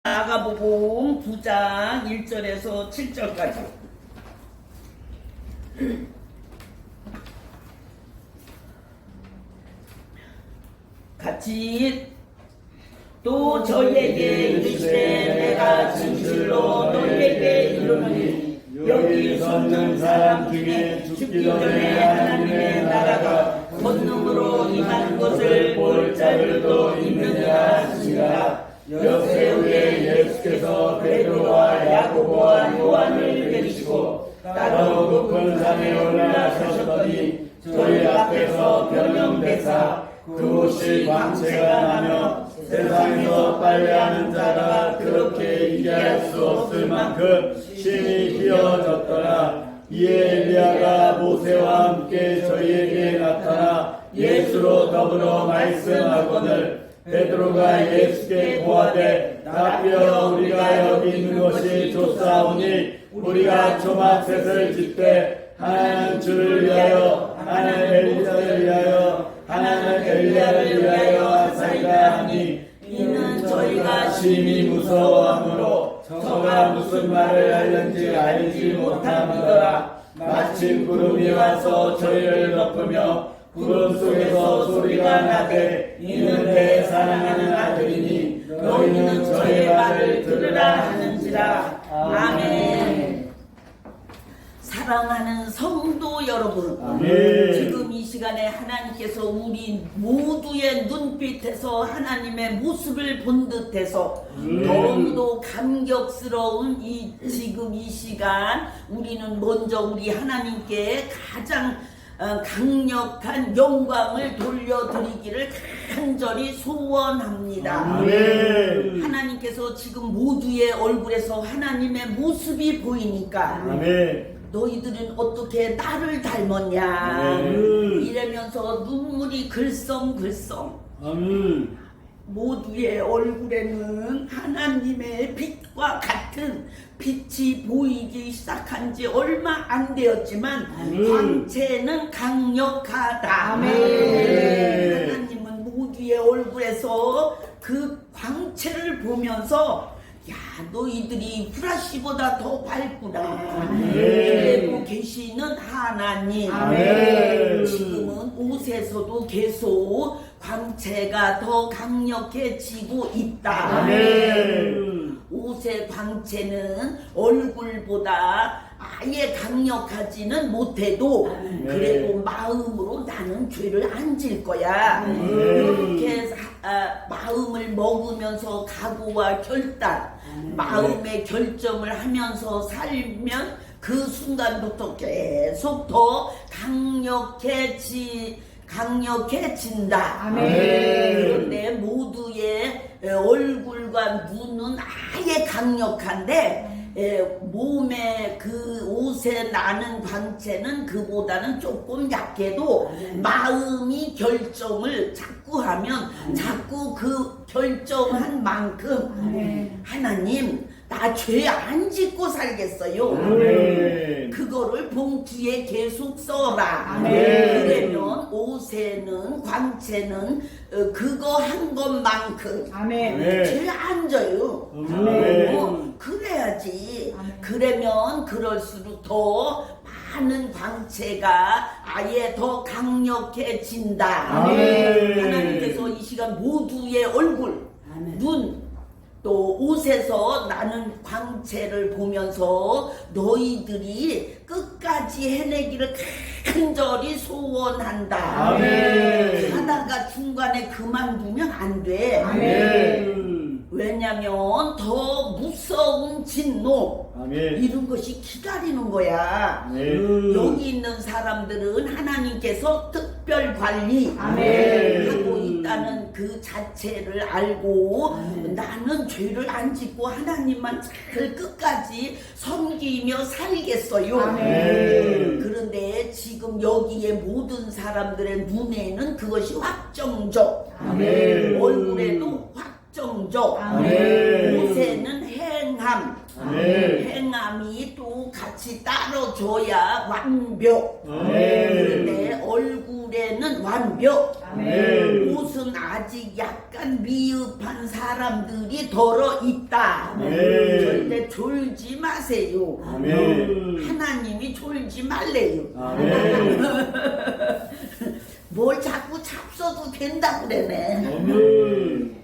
마가복음 9장 1절에서 7절까지. 같이 또 저희에게 이르시되 내가 진실로 너희에게 이르노니 여기 섰는 사람 중에 죽기 전에 하나님의 나라가 권능으로 임하는 것을 볼 자들도 있느냐 하시니라. 엿새 후에 예수께서 베드로와 야고보와 요한을 데리시고 따로 높은 산에 올라서셨더니 저희 앞에서 변형되사 그곳이 광채가 나며 세상에서 빨래하는 자가 그렇게 일할 수 없을 만큼 심히 휘어졌더라. 이에 엘리야가 모세와 함께 저희에게 나타나 예수로 더불어 말씀하거늘 베드로가 예수께 고하되 답이여 우리가 여기 있는 것이 좋사오니 우리가 초막셋을 짓되 하나는 주를 위하여 하나는 엘리사를 위하여 하나는 엘리야를 위하여 하사이다 하니 이는 저희가 심히 무서워하므로 저가 무슨 말을 하는지 알지 못함이더라. 마침 구름이 와서 저희를 덮으며 구름 속에서 소리가 나되 이는 내 사랑하는 아들이니 너희는 저의 말을 들으라 하는지라. 아멘. 사랑하는 성도 여러분, 아멘. 지금 이 시간에 하나님께서 우리 모두의 눈빛에서 하나님의 모습을 본 듯해서 너무도 감격스러운 지금 이 시간 우리는 먼저 우리 하나님께 가장 강력한 영광을 돌려드리기를 간절히 소원합니다. 아멘. 하나님께서 지금 모두의 얼굴에서 하나님의 모습이 보이니까 아멘. 너희들은 어떻게 나를 닮았냐 아멘. 이러면서 눈물이 글썽글썽. 아멘. 모두의 얼굴에는 하나님의 빛과 같은 빛이 보이기 시작한 지 얼마 안 되었지만 광채는 강력하다. 아멘. 하나님은 모두의 얼굴에서 그 광채를 보면서 야, 너희들이 후라시보다 더 밝구나. 이러고 계시는 하나님. 아멘. 지금은 옷에서도 계속 광채가 더 강력해지고 있다. 아멘. 옷의 광채는 얼굴보다 아예 강력하지는 못해도 그래도 마음으로 나는 죄를 안 질 거야. 이렇게 마음을 먹으면서 각오와 결단, 마음의 결정을 하면서 살면 그 순간부터 계속 더 강력해진다. 그런데 모두의 얼굴과 눈은 아예 강력한데 몸에 그 옷에 나는 광채는 그보다는 조금 약해도 마음이 결정을 자꾸 하면 자꾸 그 결정한 만큼 하나님 나 죄 안 짓고 살겠어요. 아멘. 그거를 봉투에 계속 써라. 아멘. 그러면 옷에는 광채는 그거 한 것만큼 죄 안 져요. 아멘. 그래야지. 그러면 그럴수록 더 많은 광채가 아예 더 강력해진다. 아멘. 하나님께서 이 시간 모두의 얼굴, 눈, 또 옷에서 나는 광채를 보면서 너희들이 끝까지 해내기를 간절히 소원한다. 아멘. 하다가 중간에 그만두면 안 돼. 아멘. 왜냐면 더 무서운 진노 아멘. 이런 것이 기다리는 거야. 아멘. 여기 있는 사람들은 하나님께서 특별 관리하고 아멘. 있다는 그 자체를 알고 나는 죄를 안 짓고 하나님만 잘 끝까지 섬기며 살겠어요. 그런데 지금 여기에 모든 사람들의 눈에는 그것이 확정적, 얼굴에도 확정적, 옷에는 행함, 행함이 또 같이 따라줘야 완벽. 그런데 얼굴에는 완벽, 아멘. 옷은 아직 약간 미흡한 사람들이 덜어 있다. 아멘. 절대 졸지 마세요. 아멘. 하나님이 졸지 말래요. 아멘. 뭘 자꾸 잡숴도 된다고 그러네. 아멘.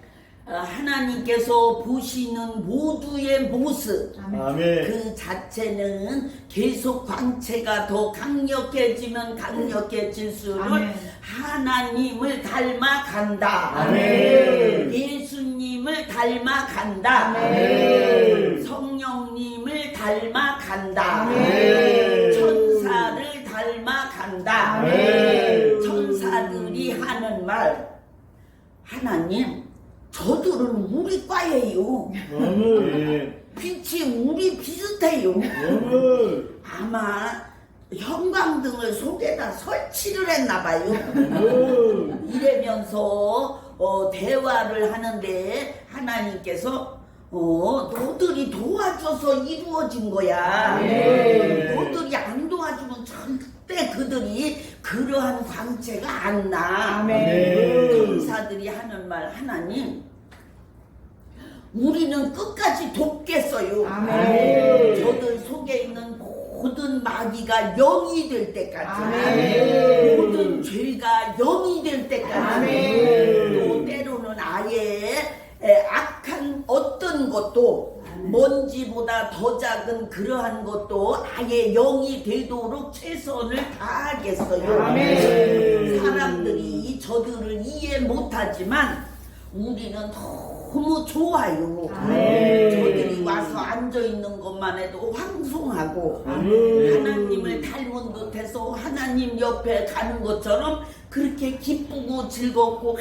하나님께서 보시는 모두의 모습 아멘. 그 자체는 계속 광채가 더 강력해지면 강력해질수록 아멘. 하나님을 닮아간다. 아멘. 예수님을 닮아간다. 아멘. 성령님을 닮아간다. 아멘. 천사를 닮아간다. 아멘. 천사들이 하는 말, 하나님 저들은 우리 과예요. 아멘. 빛이 우리 비슷해요. 아멘. 아마 형광등을 속에다 설치를 했나 봐요. 아멘. 이러면서 대화를 하는데 하나님께서 너들이 도와줘서 이루어진 거야. 아멘. 너들이 안 도와주면 절대 그들이 그러한 광채가 안 나. 아멘. 천사들이 하는 말, 하나님 우리는 끝까지 돕겠어요. 아멘. 저들 속에 있는 모든 마귀가 영이 될 때까지, 아멘. 모든 죄가 영이 될 때까지, 아멘. 또 때로는 아예 악한 어떤 것도 먼지보다 더 작은 그러한 것도 아예 영이 되도록 최선을 다하겠어요. 아멘. 사람들이 저들을 이해 못하지만 우리는 너무 좋아요. 아멘. 저들이 와서 앉아있는 것만 해도 황송하고 아멘. 하나님을 닮은 듯해서 하나님 옆에 가는 것처럼 그렇게 기쁘고 즐겁고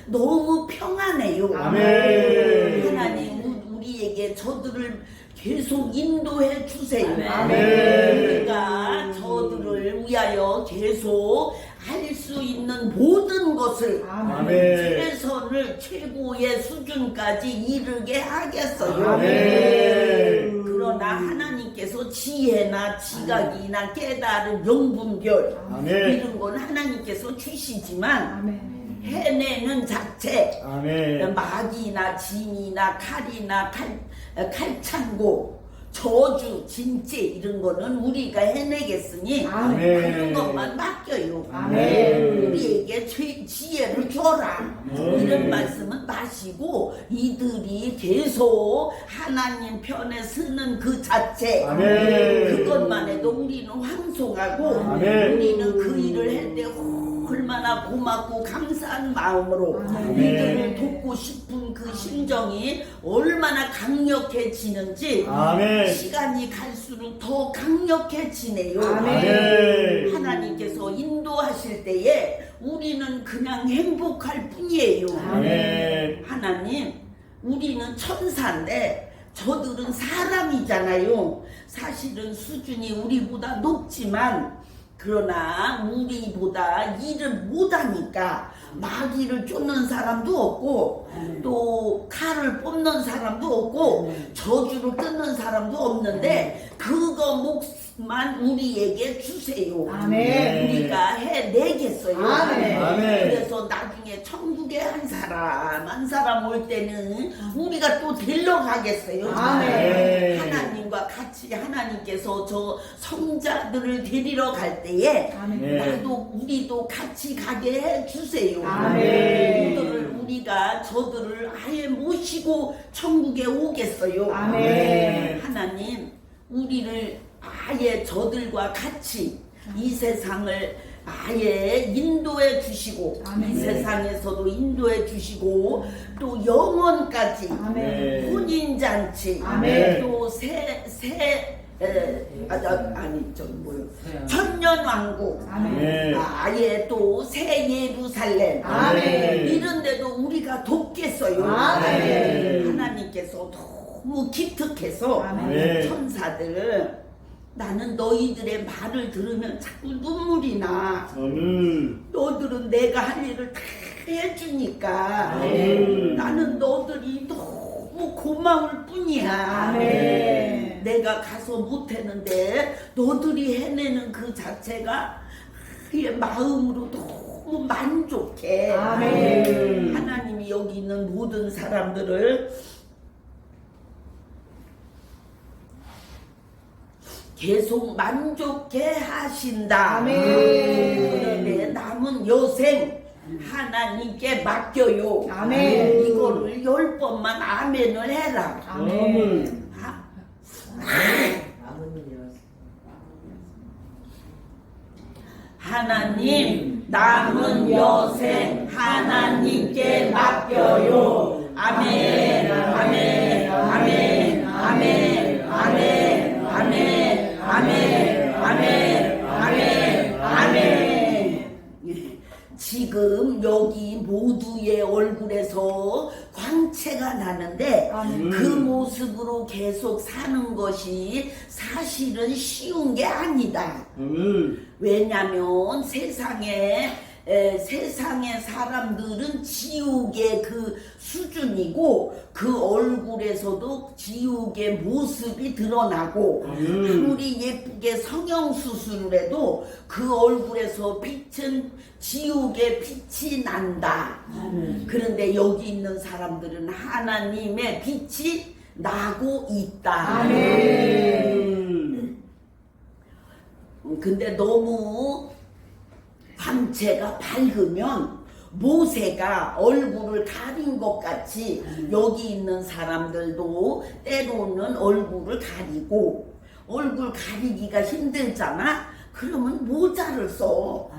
너무 평안해요. 아멘. 하나님 우리에게 저들을 계속 인도해 주세요. 아멘. 우리가 저들을 위하여 계속 할 수 있는 모든 것을 아멘. 최선을 최고의 수준까지 이르게 하겠어요. 아멘. 그러나 하나님께서 지혜나 지각이나 깨달은 영분별 아멘. 이런 건 하나님께서 주시지만 아멘. 해내는 자체 아멘. 마귀나 진이나 칼이나 칼창고 저주 진짜 이런 거는 우리가 해내겠으니 아멘. 그런 것만 맡겨요. 아멘. 우리에게 지혜를 줘라. 이런 말씀은 마시고 이들이 계속 하나님 편에 서는 그 자체 아멘. 그것만 해도 우리는 황송하고 아멘. 우리는 그 일을 할 때 얼마나 고맙고 감사한 마음으로 아멘. 이들을 돕고 싶은 그 심정이 얼마나 강력해지는지 아멘. 시간이 갈수록 더 강력해지네요. 아멘. 하나님께서 인도하실 때에 우리는 그냥 행복할 뿐이에요. 아멘. 하나님, 우리는 천사인데 저들은 사람이잖아요. 사실은 수준이 우리보다 높지만 그러나 우리보다 일을 못하니까 마귀를 쫓는 사람도 없고 또 칼을 뽑는 사람도 없고 저주를 끊는 사람도 없는데 그거 몫만 우리에게 주세요. 아멘. 우리가 해내겠어요. 아멘. 아멘. 그래서 나중에 천국에 한 사람 올 때는 우리가 또 데려가겠어요. 아멘. 하나님과 같이 하나님께서 저 성자들을 데리러 갈 때에 아멘. 우리도 같이 가게 해 주세요. 아멘. 우리가 저들을 아예 모시고 천국에 오겠어요. 아멘. 하나님, 우리를 아예 저들과 같이 이 세상을 아예 인도해 주시고 아멘. 이 세상에서도 인도해 주시고 또 영원까지 아멘. 혼인잔치 아멘. 또 천년왕국 아멘. 아예 또 새 예루살렘 아멘. 이런데도 우리가 돕겠어요. 아멘. 하나님께서 너무 기특해서 아멘. 천사들 나는 너희들의 말을 들으면 자꾸 눈물이 나. 아멘. 너들은 내가 할 일을 다 해주니까 아멘. 나는 너들이 너무 고마울 뿐이야. 아멘. 내가 가서 못했는데 너들이 해내는 그 자체가 마음으로 너무 너무 만족해. 아멘. 하나님이 여기 있는 모든 사람들을 계속 만족해 하신다. 아멘. 그런데 남은 여생 하나님께 맡겨요. 아멘. 이거를 10번만 아멘을 해라. 아멘. 하나님 남은 여생 하나님께 맡겨요. 아멘. 아멘. 아멘. 아멘. 아멘. 아멘. 아멘. 아멘. 아멘. 아멘. 지금 여기 모두의 얼굴에서 광채가 나는데 아멘. 그 모습으로 계속 사는 것이 사실은 쉬운 게 아니다. 왜냐면 세상의 사람들은 지옥의 그 수준이고 그 얼굴에서도 지옥의 모습이 드러나고 아무리 예쁘게 성형수술을 해도 그 얼굴에서 빛은 지옥의 빛이 난다. 그런데 여기 있는 사람들은 하나님의 빛이 나고 있다. 아멘. 근데 너무 광채가 밝으면 모세가 얼굴을 가린 것 같이 여기 있는 사람들도 때로는 얼굴을 가리고 얼굴 가리기가 힘들잖아. 그러면 모자를 써.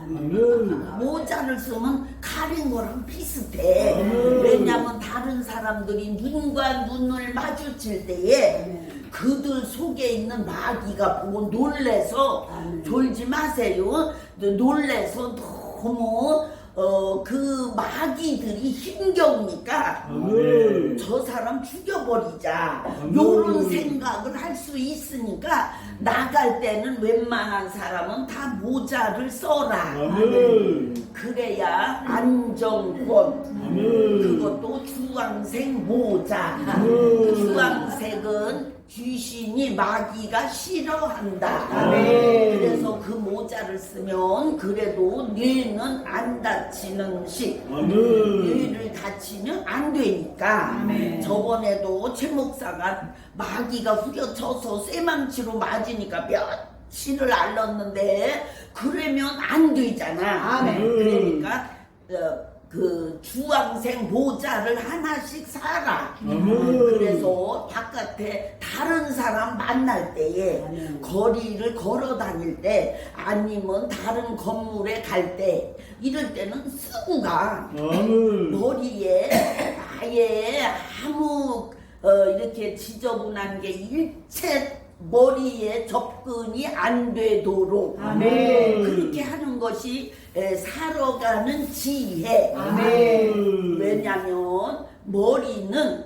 모자를 쓰면 가린 거랑 비슷해. 왜냐면 다른 사람들이 눈과 눈을 마주칠 때에 그들 속에 있는 마귀가 보고 놀래서 졸지 마세요. 놀래서 너무 그 마귀들이 힘겨우니까 저 사람 죽여버리자 요런 생각을 할 수 있으니까 나갈 때는 웬만한 사람은 다 모자를 써라. 그래야 안정권. 그것도 주황색 모자. 주황색은 귀신이 마귀가 싫어한다. 그래서 그 모자를 쓰면 그래도 뇌는 안 다치는 식. 뇌를 다치면 안 되니까. 저번에도 최 목사가 마귀가 후려쳐서 쇠망치로 맞으니까 며칠을 앓았는데 그러면 안 되잖아. 그러니까 그 주황색 모자를 하나씩 사라. 그래서 바깥에 다른 사람 만날 때에 거리를 걸어 다닐 때 아니면 다른 건물에 갈 때 이럴 때는 쓰고 가. 머리에 아예 아무 이렇게 지저분한 게 일체 머리에 접근이 안 되도록 그렇게 하는 것이 살아가는 지혜. 왜냐면 머리는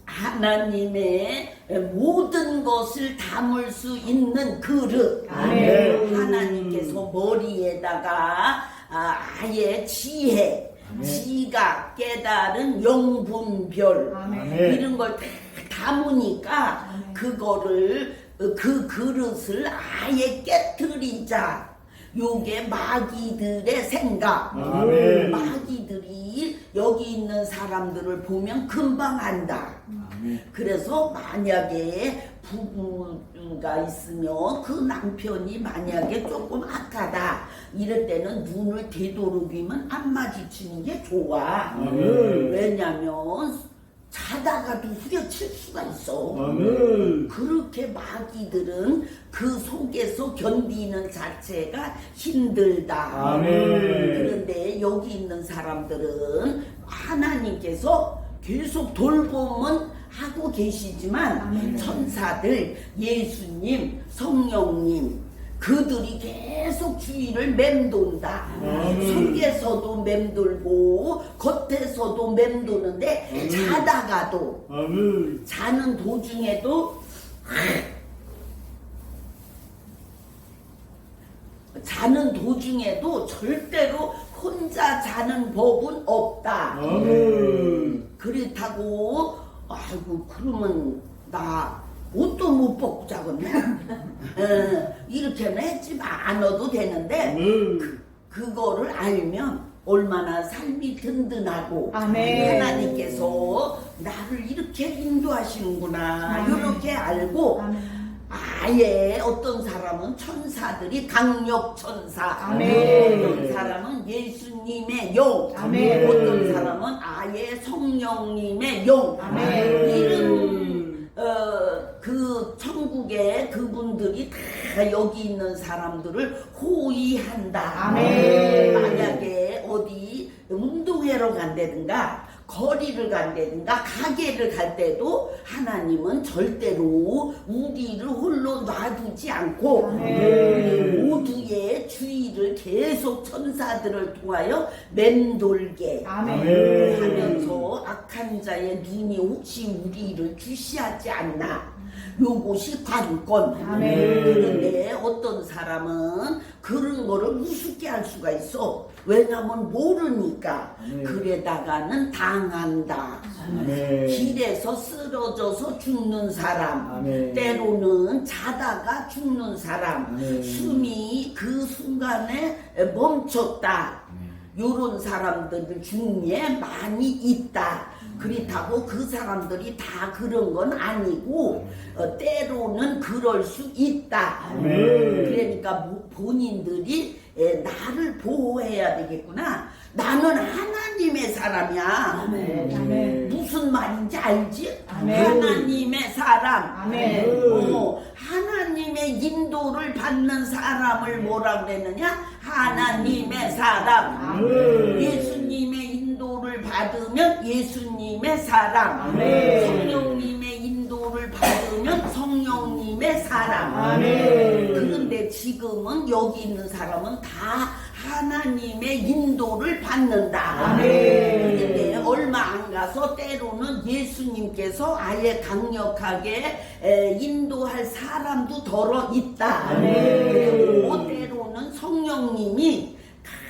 하나님의 모든 것을 담을 수 있는 그릇. 하나님께서 머리에다가 아예 지혜, 지각, 깨달은 영분별 이런 걸 다 담으니까 그거를 그 그릇을 아예 깨트리자. 요게 마귀들의 생각. 마귀들이 여기 있는 사람들을 보면 금방 안다. 그래서 만약에 부부가 있으면 그 남편이 만약에 조금 악하다 이럴 때는 눈을 되도록이면 안 마주치는 게 좋아. 왜냐면 자다가도 후려칠 수가 있어. 그렇게 마귀들은 그 속에서 견디는 자체가 힘들다. 그런데 여기 있는 사람들은 하나님께서 계속 돌봄은 하고 계시지만 천사들, 예수님, 성령님 그들이 계속 주위를 맴돈다. 속에서도 맴돌고 겉에서도 맴도는데 자다가도 자는 도중에도 절대로 혼자 자는 법은 없다. 그렇다고 아이고 그러면 나 옷도 못 벗고 자겠네. 이렇게는 했지 않아도 되는데 그거를 알면 얼마나 삶이 든든하고 아멘. 하나님께서 나를 이렇게 인도하시는구나 아멘. 이렇게 알고 아멘. 아예 어떤 사람은 천사들이 강력 천사, 아멘. 어떤 사람은 예수님의 영, 아멘. 어떤 사람은 아예 성령님의 영, 아멘. 이런 그 천국의 그분들이 다 여기 있는 사람들을 호위한다. 아멘. 만약에 어디 운동회로 간다든가 거리를 간다든가 가게를 갈 때도 하나님은 절대로 우리를 홀로 놔두지 않고 아멘. 모두의 주의를 계속 천사들을 통하여 맴돌게 아멘. 하면서 악한 자의 눈이 혹시 우리를 주시하지 않나 요것이 관건. 아멘. 그런데 어떤 사람은 그런 거를 우습게 할 수가 있어. 왜냐면 모르니까. 아멘. 그래다가는 당한다. 아멘. 길에서 쓰러져서 죽는 사람, 아멘. 때로는 자다가 죽는 사람, 아멘. 숨이 그 순간에 멈췄다. 요런 사람들 중에 많이 있다. 그렇다고 그 사람들이 다 그런 건 아니고 때로는 그럴 수 있다. 아멘. 그러니까 본인들이 나를 보호해야 되겠구나. 나는 하나님의 사람이야. 아멘. 무슨 말인지 알지? 아멘. 하나님의 사람. 아멘. 하나님의 인도를 받는 사람을 뭐라 그랬느냐? 하나님의 사람. 아멘. 예수님의 인도를 받으면 예수님의 사람. 아멘. 성령님의 인도를 받으면 성령님의 사람. 아멘. 그런데 지금은 여기 있는 사람은 다 하나님의 인도를 받는다. 아멘. 그런데 얼마 안 가서 때로는 예수님께서 아예 강력하게 인도할 사람도 덜어 있다. 아멘. 그리고 때로는 성령님이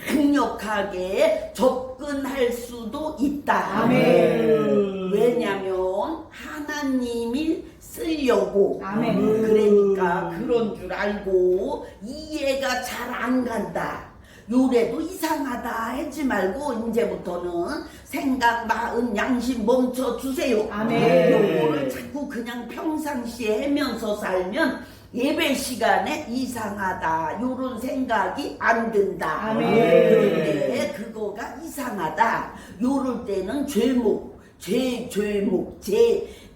강력하게 접근할 수도 있다. 아멘. 왜냐면 하나님이 쓰려고. 아멘. 그러니까 그런 줄 알고 이해가 잘 안 간다. 요래도 이상하다 하지 말고 이제부터는 생각, 마음, 양심 멈춰 주세요. 아멘. 요거를 자꾸 그냥 평상시에 하면서 살면 예배 시간에 이상하다 요런 생각이 안 든다. 아멘. 그런데 그거가 이상하다 요럴 때는 죄목,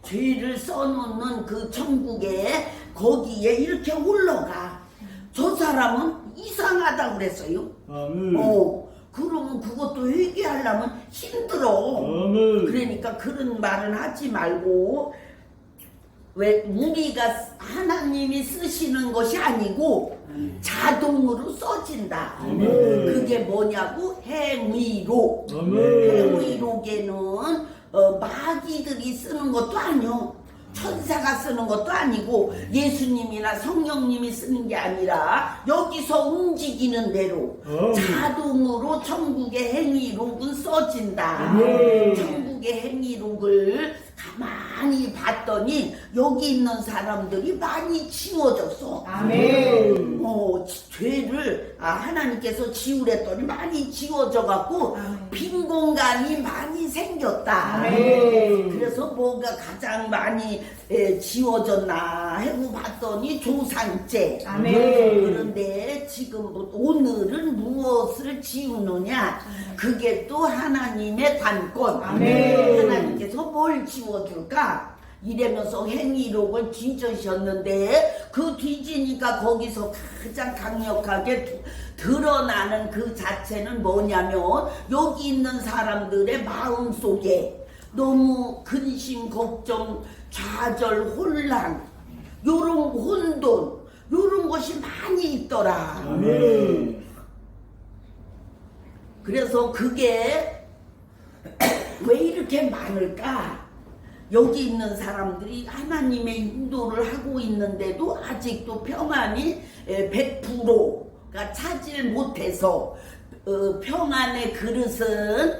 죄를 써놓는 그 천국에 거기에 이렇게 올라가. 저 사람은 이상하다 그랬어요. 아멘. 그러면 그것도 회개하려면 힘들어. 아멘. 그러니까 그런 말은 하지 말고, 왜 우리가 하나님이 쓰시는 것이 아니고 자동으로 써진다. 아멘. 그게 뭐냐고? 행위록. 아멘. 행위록에는 마귀들이 쓰는 것도 아니요. 천사가 쓰는 것도 아니고 예수님이나 성령님이 쓰는 게 아니라 여기서 움직이는 대로 자동으로 천국의 행위록은 써진다. 아멘. 천국의 행위록을 가만히 봤더니 여기 있는 사람들이 많이 지워졌어. 아멘. 죄를 하나님께서 지우랬더니 많이 지워져 갖고 빈 공간이 많이 생겼다. 아멘. 그래서 뭐가 가장 많이 지워졌나 하고 봤더니 조상죄. 아멘. 그런데 지금 오늘은 무엇을 지우느냐? 그게 또 하나님의 관건. 아멘. 하나님께서 뭘 지워줄까? 이러면서 행위록을 뒤지셨는데 그 뒤지니까 거기서 가장 강력하게 드러나는 그 자체는 뭐냐면 여기 있는 사람들의 마음속에 너무 근심, 걱정, 좌절, 혼란, 요런 혼돈, 요런 것이 많이 있더라. 아멘. 그래서 그게 왜 이렇게 많을까? 여기 있는 사람들이 하나님의 인도를 하고 있는데도 아직도 평안이 100%가 차질 못해서 평안의 그릇은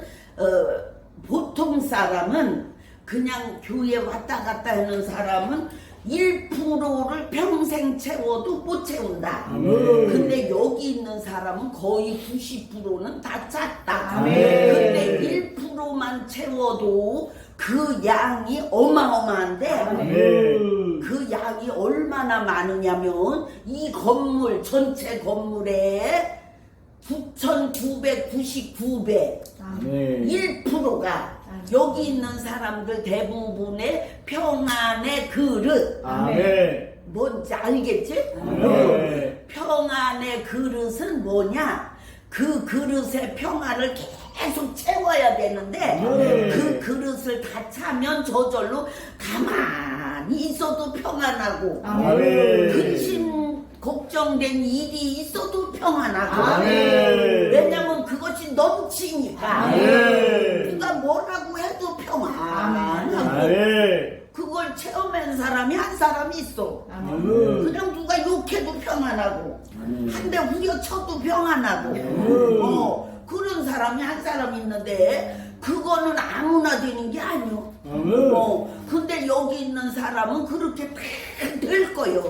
보통 사람은 그냥 교회 왔다 갔다 하는 사람은 1%를 평생 채워도 못 채운다. 아멘. 근데 여기 있는 사람은 거의 90%는 다 찼다. 아멘. 근데 1%만 채워도 그 양이 어마어마한데 아멘. 그 양이 얼마나 많으냐면 이 건물 전체 건물에 9,999배 아멘. 1%가 여기 있는 사람들 대부분의 평안의 그릇 아멘. 뭔지 알겠지? 아멘. 평안의 그릇은 뭐냐? 그 그릇의 평안을 계속 채워야 되는데 그 그릇을 다 차면 저절로 가만히 있어도 평안하고 아멘. 근심 걱정된 일이 있어도 평안하고 아멘. 왜냐면 그것이 넘치니까 아멘. 누가 뭐라고 해도 평안하고 아멘. 그걸 체험한 사람이 한 사람이 있어. 아멘. 그냥 누가 욕해도 평안하고 한 대 후려쳐도 평안하고 그런 사람이 한 사람 있는데 그거는 아무나 되는 게 아니요. 근데 여기 있는 사람은 그렇게 될 거요.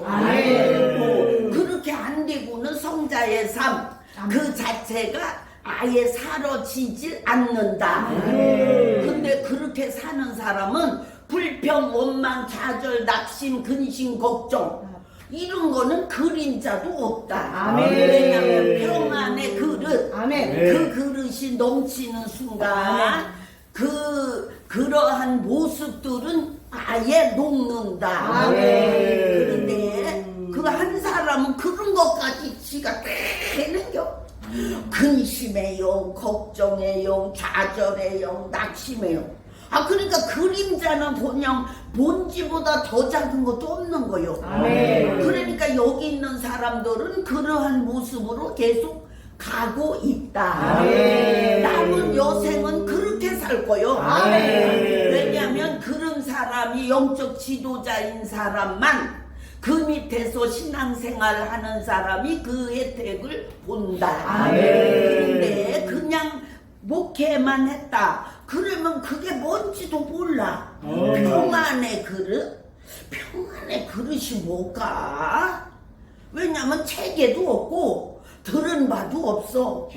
그렇게 안 되고는 성자의 삶 그 자체가 아예 사라지질 않는다. 근데 그렇게 사는 사람은 불평, 원망, 좌절, 낙심, 근심, 걱정 이런 거는 그림자도 없다. 아멘. 왜냐하면 평안의 그릇, 아멘. 그 그릇이 넘치는 순간 그러한 모습들은 아예 녹는다. 그런데 그 한 사람은 그런 것까지 지가 되는겨. 근심의 영, 걱정의 영, 좌절의 영, 낙심의 영. 그러니까 그림자는 그냥 먼지보다 더 작은 것도 없는 거요. 그러니까 여기 있는 사람들은 그러한 모습으로 계속 가고 있다. 남은 여생은 그렇게 살 거요. 왜냐하면 그런 사람이 영적 지도자인 사람만 그 밑에서 신앙생활 하는 사람이 그 혜택을 본다. 그런데 그냥 목회만 했다. 그러면 그게 뭔지도 몰라. 평안의 그릇? 평안의 그릇이 뭘까? 왜냐면 체계도 없고 들은 바도 없어.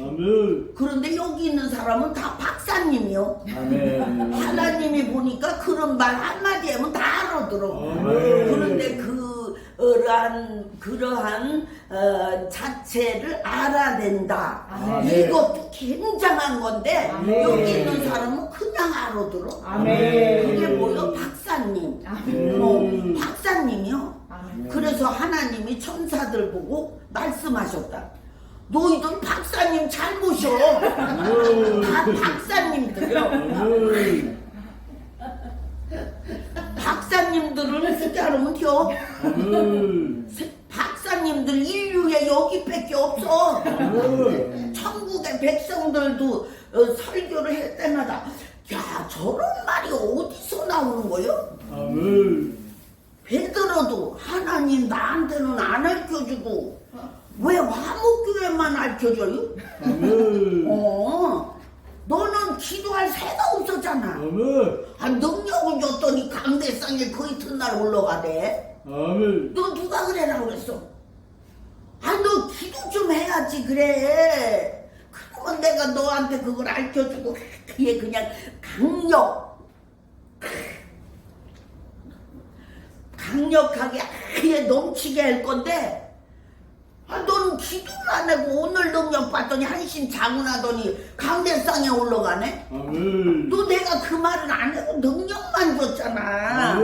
그런데 여기 있는 사람은 다 박사님이요. 하나님이 보니까 그런 말 한마디 하면 다 알아들어. 그런데 그러한 자체를 알아낸다. 이것도 굉장한 건데 여기 있는 사람은 그냥 알아들어. 그게 뭐요? 박사님. 박사님이요. 그래서 하나님이 천사들 보고 말씀하셨다. 너희들 박사님 잘 모셔. 다 박사님들이요. 박사님들은 어떻게 하면 겨? 박사님들 인류에 여기밖에 없어. 천국의 백성들도 설교를 할 때마다 야 저런 말이 어디서 나오는 거요? 베드로도 하나님 나한테는 안 알려주고 왜 화목교회만 알려줘요? 너는 기도할 새가 없었잖아. 능력을 줬더니 강대상에 그 이튿날 올라가대. 너 누가 그래라고 그랬어? 너 기도 좀 해야지 그래. 그러면 내가 너한테 그걸 알려주고 그게 그냥 강력하게 아예 넘치게 할 건데 너는 기도를 안 하고 오늘 능력 받더니 한심 자문하더니 강대상에 올라가네? 너 내가 그 말은 안 하고 능력만 줬잖아.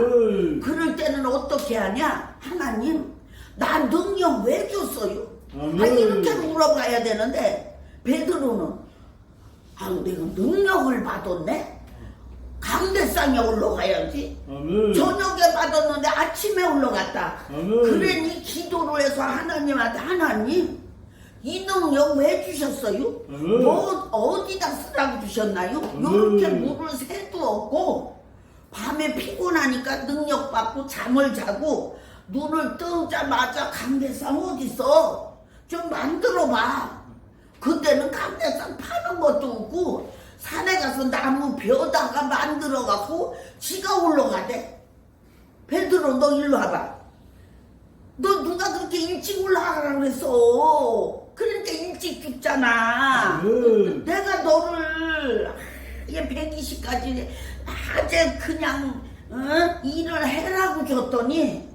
그럴 때는 어떻게 하냐? 하나님 나 능력 왜 줬어요? 이렇게 물어봐야 되는데 베드로는 내가 능력을 받았네? 강대상에 올라가야지. 저녁에 받았는데 아침에 올라갔다. 그러니 기도를 해서 하나님한테 하나님 이 능력 왜 주셨어요? 뭐 어디다 쓰라고 주셨나요? 이렇게 물을 새도 없고 밤에 피곤하니까 능력 받고 잠을 자고 눈을 뜨자마자 강대상 어딨어? 좀 만들어봐. 그때는 강대상 파는 것도 없고 산에 가서 나무 벼다가 만들어갖고 지가 올라가대. 베드로 베드로 너 일로 와봐. 너 누가 그렇게 일찍 올라가라 그랬어. 그러니까 일찍 죽잖아. 내가 너를 얘 120까지 아주 그냥 일을 해라고 줬더니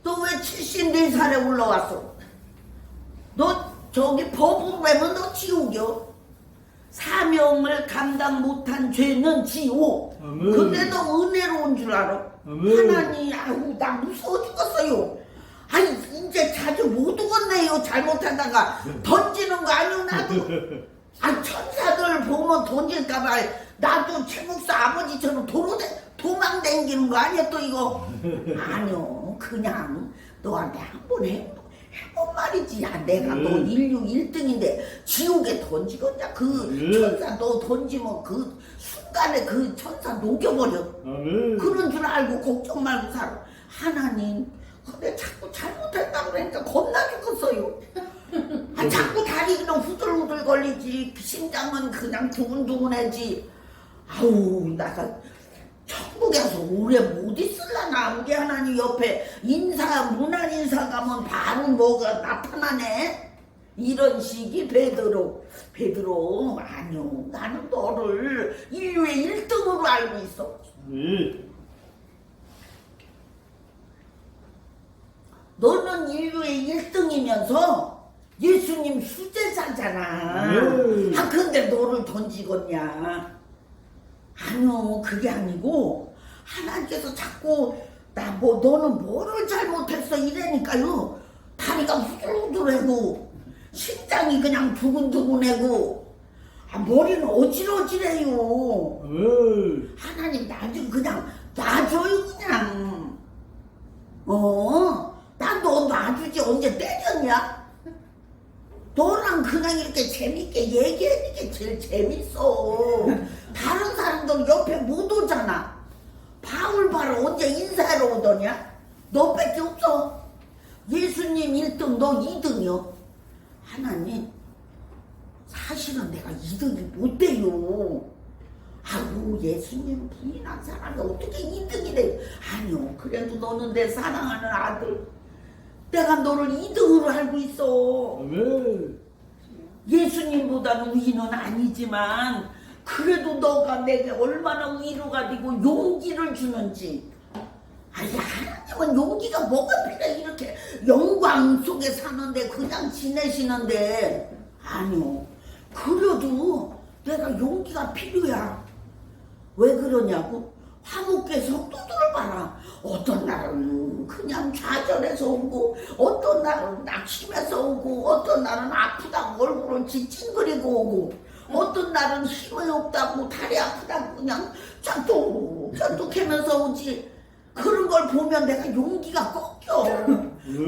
너 왜 74살에 올라왔어? 너 저기 법으로 하면 너 지옥이요. 사명을 감당 못한 죄는 지옥. 아멘. 근데 너 은혜로운 줄 알아? 아멘. 하나님, 아우 나 무서워 죽겠어요. 아니 이제 자주 못 오겠네요. 잘못하다가 던지는 거 아니오 나도. 아 천사들 보면 던질까봐 나도 최 목사 아버지처럼 도망 댕기는 거 아니야 또 이거? 아니요, 그냥 너한테 한번 해본 말이지. 야 내가 너 인류 1등인데 지옥에 던지겠냐? 그 천사 너 던지면 그 순간에 그 천사 녹여버려. 아멘. 그런 줄 알고 걱정 말고 살아. 하나님, 근데 자꾸 잘못했다고 그러니까 겁나 죽겠어요. 아, 자꾸 다리 그냥 후들후들 걸리지. 심장은 그냥 두근두근해지. 아우, 나가 천국에서 오래 못 있을라나. 우리 하나님 옆에 문안 인사 가면 바로 뭐가 나타나네. 이런 식이 베드로. 아니요, 나는 너를 인류의 1등으로 알고 있어. 너는 인류의 1등이면서 예수님 수제자잖아. 아 근데 너를 던지겠냐? 아니요, 그게 아니고 하나님께서 자꾸 너는 뭐를 잘못했어 이래니까요. 다리가 후들후들하고 심장이 그냥 두근두근하고 머리는 어질어질해요. 하나님 나 좀 그냥 놔줘요 그냥. 난 너 놔주지 언제 때렸냐? 너랑 그냥 이렇게 재밌게 얘기하는 게 제일 재밌어. 다른 사람들 옆에 못 오잖아. 바울 봐라 언제 인사하러 오더냐? 너밖에 없어. 예수님 1등 너 2등이요. 하나님 사실은 내가 2등이 못 돼요. 아우 예수님 부인한 사람이 어떻게 2등이래. 아니요, 그래도 너는 내 사랑하는 아들. 내가 너를 2등으로 알고 있어. 예수님보다는 위는 아니지만 그래도 너가 내게 얼마나 위로가 되고 용기를 주는지. 아니 하나님은 용기가 뭐가 필요해. 이렇게 영광 속에 사는데 그냥 지내시는데. 아니요, 그래도 내가 용기가 필요야. 왜 그러냐고? 화목계 성도들을 봐라. 어떤 날은 그냥 좌절해서 오고, 어떤 날은 낙심해서 오고, 어떤 날은 아프다고 얼굴을 찡찡거리고 오고, 어떤 날은 힘이 없다고 다리 아프다고 그냥 짠뚝짠뚝하면서 오지. 그런 걸 보면 내가 용기가 꺾여.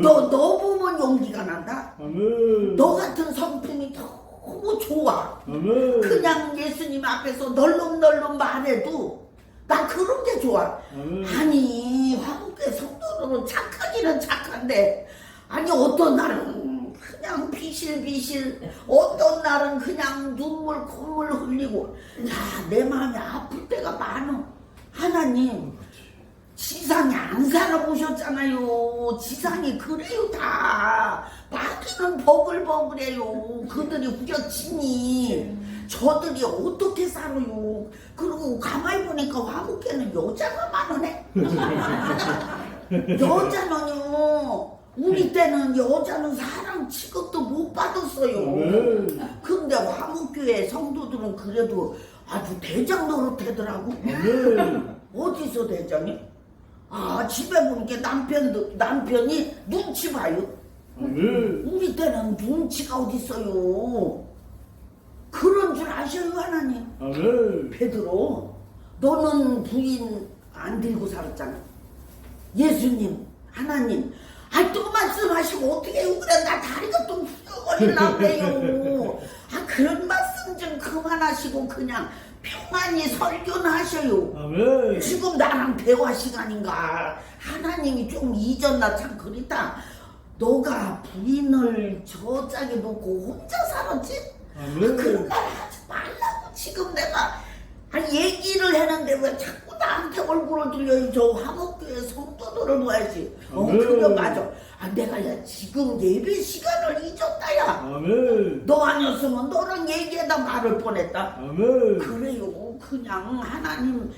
너 보면 용기가 난다. 너 같은 성품이 너무 좋아. 그냥 예수님 앞에서 널름널름 말해도 나 그런 게 좋아. 아니 화목계 성도들은 착하기는 착한데, 아니 어떤 날은 그냥 비실비실, 어떤 날은 그냥 눈물 콧물 흘리고. 야, 내 마음이 아플 때가 많어. 하나님 지상에 안 살아보셨잖아요. 지상이 그래요 다. 마귀는 버글버글해요. 그들이 후려치니 저들이 어떻게 살아요. 그리고 가만히 보니까 화목계는 여자가 많으네. 여자는요, 우리 때는 여자는 사랑 취급도 못 받았어요. 근데 화목교회 성도들은 그래도 아주 대장 노릇하더라고. 어디서 대장이? 아, 집에 보니까 남편이 눈치 봐요. 우리 때는 눈치가 어딨어요. 그런 줄 아셔요 하나님. 베드로, 너는 부인 안 들고 살았잖아. 예수님, 하나님, 또 말씀하시고 어떻게 해요? 그래, 나 다리가 또 후려거리려고 그래요. 그런 말씀 좀 그만하시고 그냥 평안히 설교는 하셔요. 지금 나랑 대화 시간인가? 하나님이 좀 잊었나? 참 그렇다. 너가 부인을 저 짝에 놓고 혼자 살았지? 그런 말 하지 말라고 지금 내가 얘기를 했는데 왜 자꾸 나한테 얼굴을 들려야지. 저 화목교회 성도들을 봐야지. 아멘. 그래 맞아. 아 내가 야 지금 예배 시간을 잊었다 야. 아멘. 너 아니었으면 너랑 얘기하다 말을 뻔했다. 아멘. 그래요. 그냥 하나님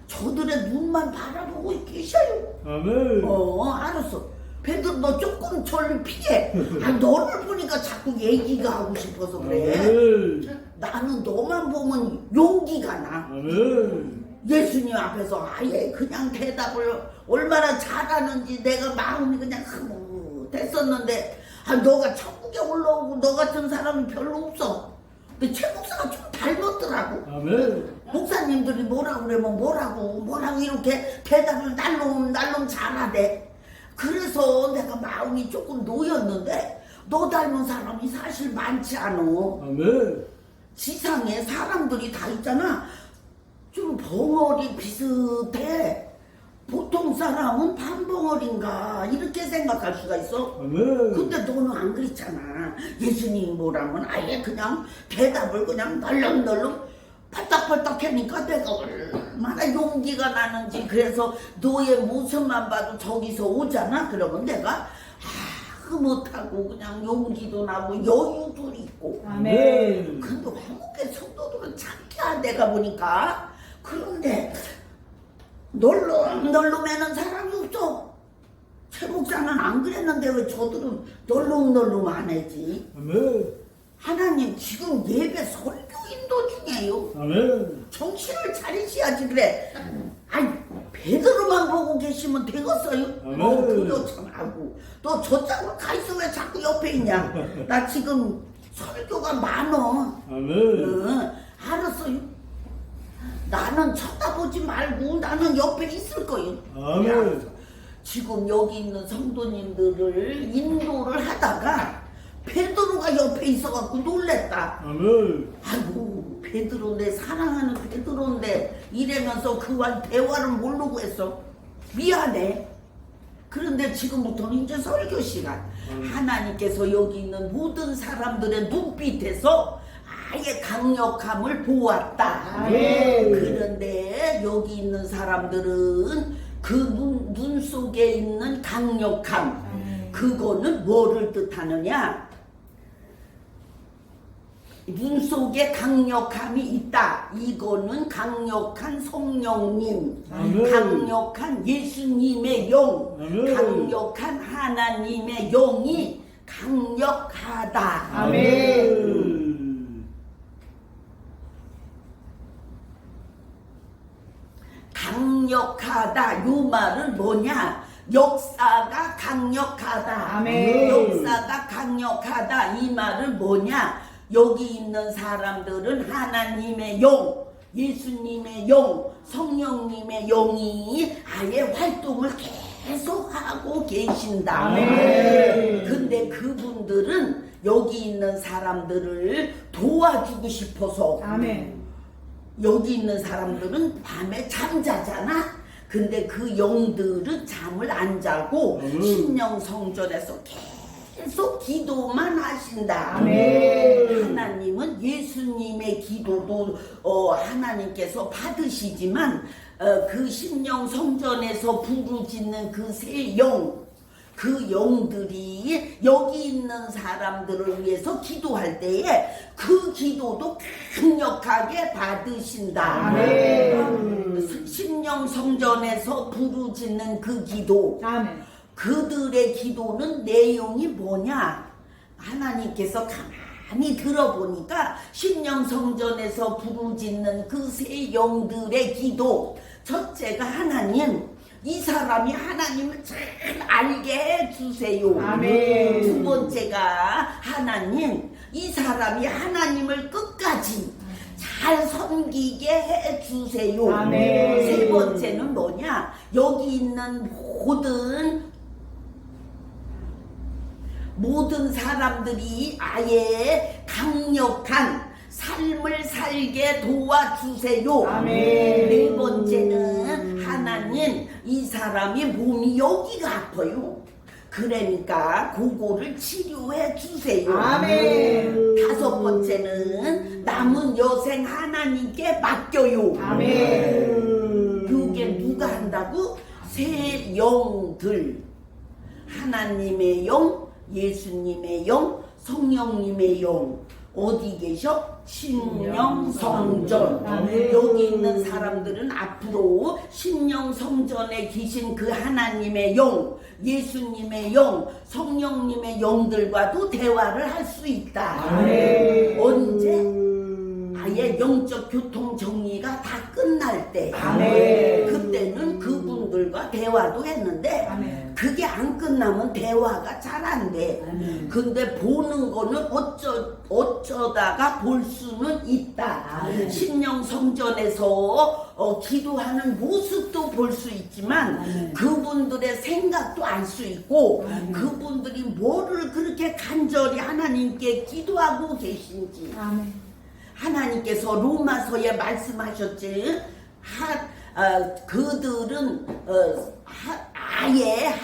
저들의 눈만 바라보고 계셔요. 아멘. 알았어. 베드로 너 조금 저를 피해. 아 너를 보니까 자꾸 얘기가 하고 싶어서 그래. 아멘. 나는 너만 보면 용기가 나. 아멘. 예수님 앞에서 아예 그냥 대답을 얼마나 잘하는지 내가 마음이 그냥 흐뭇했었는데 아 너가 천국에 올라오고 너 같은 사람이 별로 없어. 근데 최 목사가 좀 닮았더라고. 아멘. 목사님들이 뭐라고 그러면 뭐라고 이렇게 대답을 날름 잘하대. 그래서 내가 마음이 조금 놓였는데 너 닮은 사람이 사실 많지 않아. 아멘. 지상에 사람들이 다 있잖아. 좀 벙어리 비슷해. 보통 사람은 반벙어리인가 이렇게 생각할 수가 있어. 아멘. 근데 너는 안 그랬잖아. 예수님이 뭐라면 아예 그냥 대답을 그냥 널렁널렁 팔딱팔딱 하니까 내가 얼마나 용기가 나는지. 그래서 너의 모습만 봐도 저기서 오잖아. 그러면 내가 흐뭇하고 그냥 용기도 나고 여유도 있고. 아멘. 근데 한국의 성도들은 착해 내가 보니까. 그런데 널름매는 사람이 없어. 최 목사는 안 그랬는데 왜 저들은 널름널름 안 하지? 아멘. 하나님 지금 예배 설교인도 중에요. 아멘. 정신을 차리셔야지. 그래. 아니 베드로만 보고 계시면 되겠어요? 아멘. 그거 참 하고 너 저쪽으로 가 있어. 왜 자꾸 옆에 있냐? 나 지금 설교가 많어. 아멘. 알았어요. 나는 쳐다보지 말고 나는 옆에 있을 거예요. 아멘. 지금 여기 있는 성도님들을 인도를 하다가 베드로가 옆에 있어갖고 놀랬다. 아멘. 아이고 베드로 내 사랑하는 베드로인데 이러면서 그와 대화를 모르고 했어. 미안해. 그런데 지금부터는 이제 설교 시간. 하나님께서 여기 있는 모든 사람들의 눈빛에서 아예 강력함을 보았다. 그런데 여기 있는 사람들은 그 눈 속에 있는 강력함, 그거는 뭐를 뜻하느냐? 눈 속에 강력함이 있다. 이거는 강력한 성령님, 강력한 예수님의 영, 강력한 하나님의 영이 강력하다. 아멘. 강력하다. 요 말은 뭐냐? 역사가 강력하다. 아멘. 역사가 강력하다. 이 말은 뭐냐? 여기 있는 사람들은 하나님의 영, 예수님의 영, 성령님의 영이 아예 활동을 계속 하고 계신다. 아멘. 근데 그분들은 여기 있는 사람들을 도와주고 싶어서. 아멘. 여기 있는 사람들은 밤에 잠자잖아. 근데 그 영들은 잠을 안 자고 신령 성전에서 계속 기도만 하신다. 아멘. 하나님은 예수님의 기도도 하나님께서 받으시지만 그 신령 성전에서 부르짖는 그 세 영, 그 영들이 여기 있는 사람들을 위해서 기도할 때에 그 기도도 강력하게 받으신다. 아멘. 신령 성전에서 부르짖는 그 기도, 아멘. 그들의 기도는 내용이 뭐냐? 하나님께서 가만히 들어보니까 신령 성전에서 부르짖는 그 세 영들의 기도, 첫째가 하나님, 이 사람이 하나님을 잘 알게 해주세요. 아멘. 두 번째가 하나님, 이 사람이 하나님을 끝까지 잘 섬기게 해주세요. 아멘. 세 번째는 뭐냐? 여기 있는 모든 사람들이 아예 강력한 삶을 살게 도와주세요. 아멘. 네 번째는 하나님, 이 사람이 몸이 여기가 아파요. 그러니까 그거를 치료해 주세요. 아멘. 다섯 번째는 남은 여생 하나님께 맡겨요. 아멘. 그게 누가 한다고? 세 영들. 하나님의 영, 예수님의 영, 성령님의 영. 어디 계셔? 신령성전. 아멘. 여기 있는 사람들은 앞으로 신령성전에 계신 그 하나님의 영, 예수님의 영, 성령님의 영들과도 대화를 할 수 있다. 아멘. 언제? 아예 영적 교통 정리가 다 끝날 때. 아멘. 그때는 그분들과 대화도 했는데 아멘. 그게 안 끝나면 대화가 잘 안 돼. 아멘. 근데 보는 거는 어쩌다가 볼 수는 있다. 아멘. 신령 성전에서 기도하는 모습도 볼 수 있지만 아멘. 그분들의 생각도 알 수 있고 아멘. 그분들이 뭐를 그렇게 간절히 하나님께 기도하고 계신지. 아멘. 하나님께서 로마서에 말씀하셨지. 그들은 아예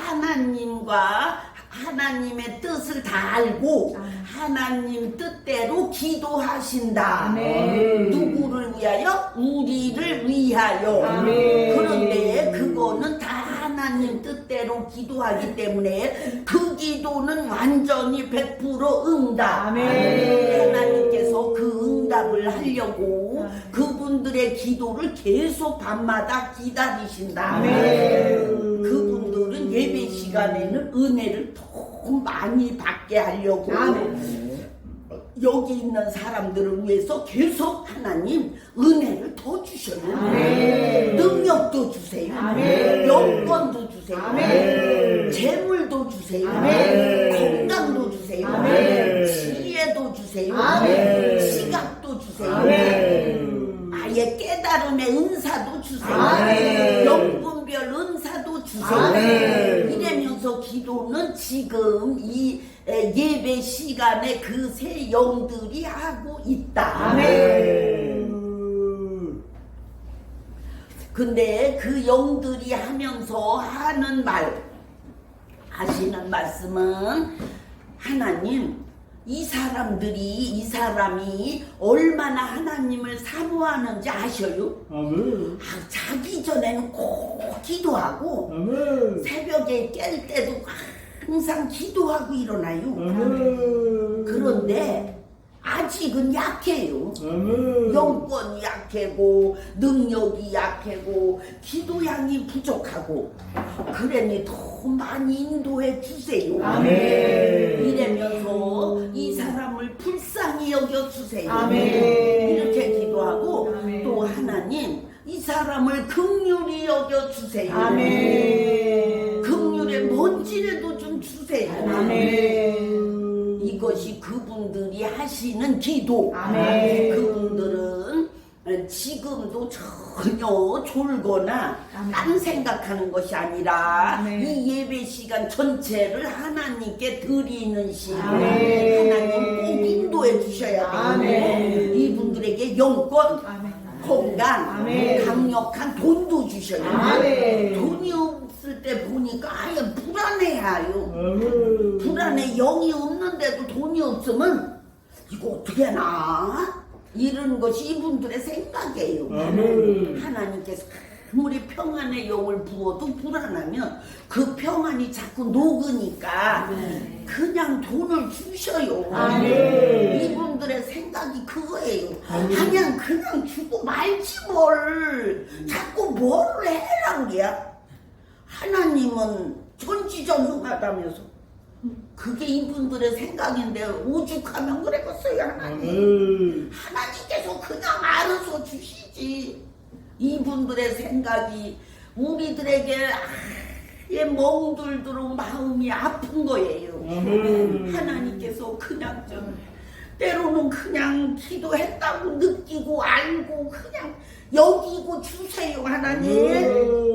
하나님의 뜻을 다 알고 하나님 뜻대로 기도하신다. 아멘. 누구를 위하여? 우리를 위하여. 아멘. 그런데 그거는 다 하나님 뜻대로 기도하기 때문에 그 기도는 완전히 100% 응답. 아멘. 하나님께서 그 응답을 하려고 그분들의 기도를 계속 밤마다 기다리신다. 아멘. 그분들은 예배 시간에는 은혜를 더 많이 받게 하려고 여기 있는 사람들을 위해서 계속 하나님 은혜를 더 주셔요. 아멘. 능력도 주세요. 아멘. 여건도 주세요. 아멘. 재물도 주세요. 아멘. 건강도 주세요. 아멘. 지혜도 주세요. 아멘. 시각도 주세요. 아멘. 아예 깨달음의 은사도 주세요. 아멘. 영분별 은사도 주세요. 아멘. 이러면서 기도는 지금 이 예배 시간에 그 세 영들이 하고 있다. 아멘. 근데 그 영들이 하면서 하는 하시는 말씀은 하나님, 이 사람이 얼마나 하나님을 사모하는지 아셔요? 아멘. 자기 전에는 꼭 기도하고 아멘. 새벽에 깰 때도 항상 기도하고 일어나요. 아멘. 그런데 아직은 약해요. 아멘. 영권이 약하고 능력이 약하고 기도량이 부족하고 그러니 더 많이 인도해 주세요. 아멘. 이러면서 이 사람을 불쌍히 여겨 주세요. 아멘. 이렇게 기도하고 아멘. 또 하나님 이 사람을 긍휼히 여겨 주세요. 아멘. 긍휼의 뭔지라도 좀 주세요. 아멘. 이것이 그분들이 하시는 기도. 아멘. 그분들은 지금도 전혀 졸거나 아멘. 딴 생각하는 것이 아니라 아멘. 이 예배 시간 전체를 하나님께 드리는 시간. 아멘. 하나님 꼭 인도해 주셔야 돼요. 아멘. 이분들에게 영권, 아멘. 건강, 아멘. 강력한 돈도 주셔야 돼요. 아멘. 돈이 없을 때 보니까 아예 불안해하요. 아멘. 불안해. 영이 없는데도 돈이 없으면 이거 어떻게 하나? 이런 것이 이분들의 생각이에요. 아멘. 하나님께서 아무리 평안의 영을 부어도 불안하면 그 평안이 자꾸 녹으니까 그냥 돈을 주셔요. 아멘. 이분들의 생각이 그거예요. 아멘. 그냥 주고 말지 뭘. 자꾸 뭐를 해라 그래야. 하나님은 전지전능하다면서. 그게 이분들의 생각인데 오죽하면 그랬겠어요. 하나님. 아멘. 하나님께서 그냥 알아서 주시지. 이분들의 생각이 우리들에게 아예 멍들도록 마음이 아픈 거예요. 아멘. 하나님께서 그냥 때로는 그냥 기도했다고 느끼고 알고 그냥 여기고 주세요. 하나님.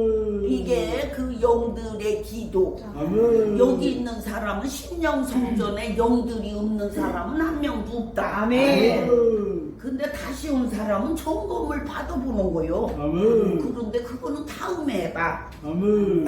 이게 그 영들의 기도. 아멘. 여기 있는 사람은 신령성전에 영들이 없는 사람은 한 명도 없다. 아멘. 근데 다시 온 사람은 점검을 받아보는 거요. 아멘. 그런데 그거는 다음에 해봐. 아멘.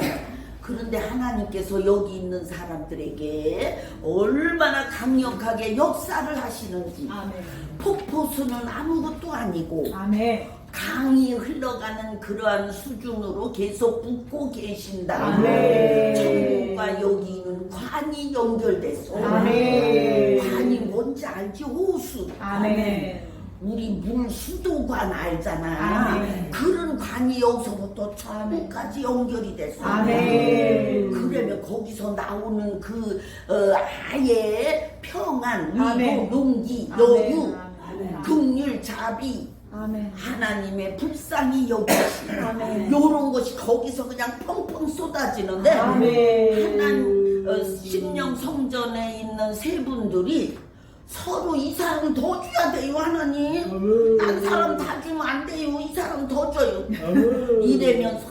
그런데 하나님께서 여기 있는 사람들에게 얼마나 강력하게 역사를 하시는지. 아멘. 폭포수는 아무것도 아니고 아멘. 강이 흘러가는 그러한 수준으로 계속 붙고 계신다. 아멘. 천국과 여기는 관이 연결됐어. 아멘. 관이 뭔지 알지? 호수. 아멘. 우리 물수도관 알잖아. 아멘. 그런 관이 여기서부터 천국까지 연결이 됐어. 아멘. 그러면 거기서 나오는 그 아예 평안, 위로, 아멘. 용기, 아멘. 여유, 아멘. 긍휼, 자비, 아멘. 하나님의 불쌍히 여기시 아멘. 요런 것이 거기서 그냥 펑펑 쏟아지는데 아멘. 심령 성전에 있는 세 분들이 서로 이 사람 더 줘야 돼요. 하나님 딴 사람 다 주면 안 돼요. 이 사람 더 줘요. 이래면서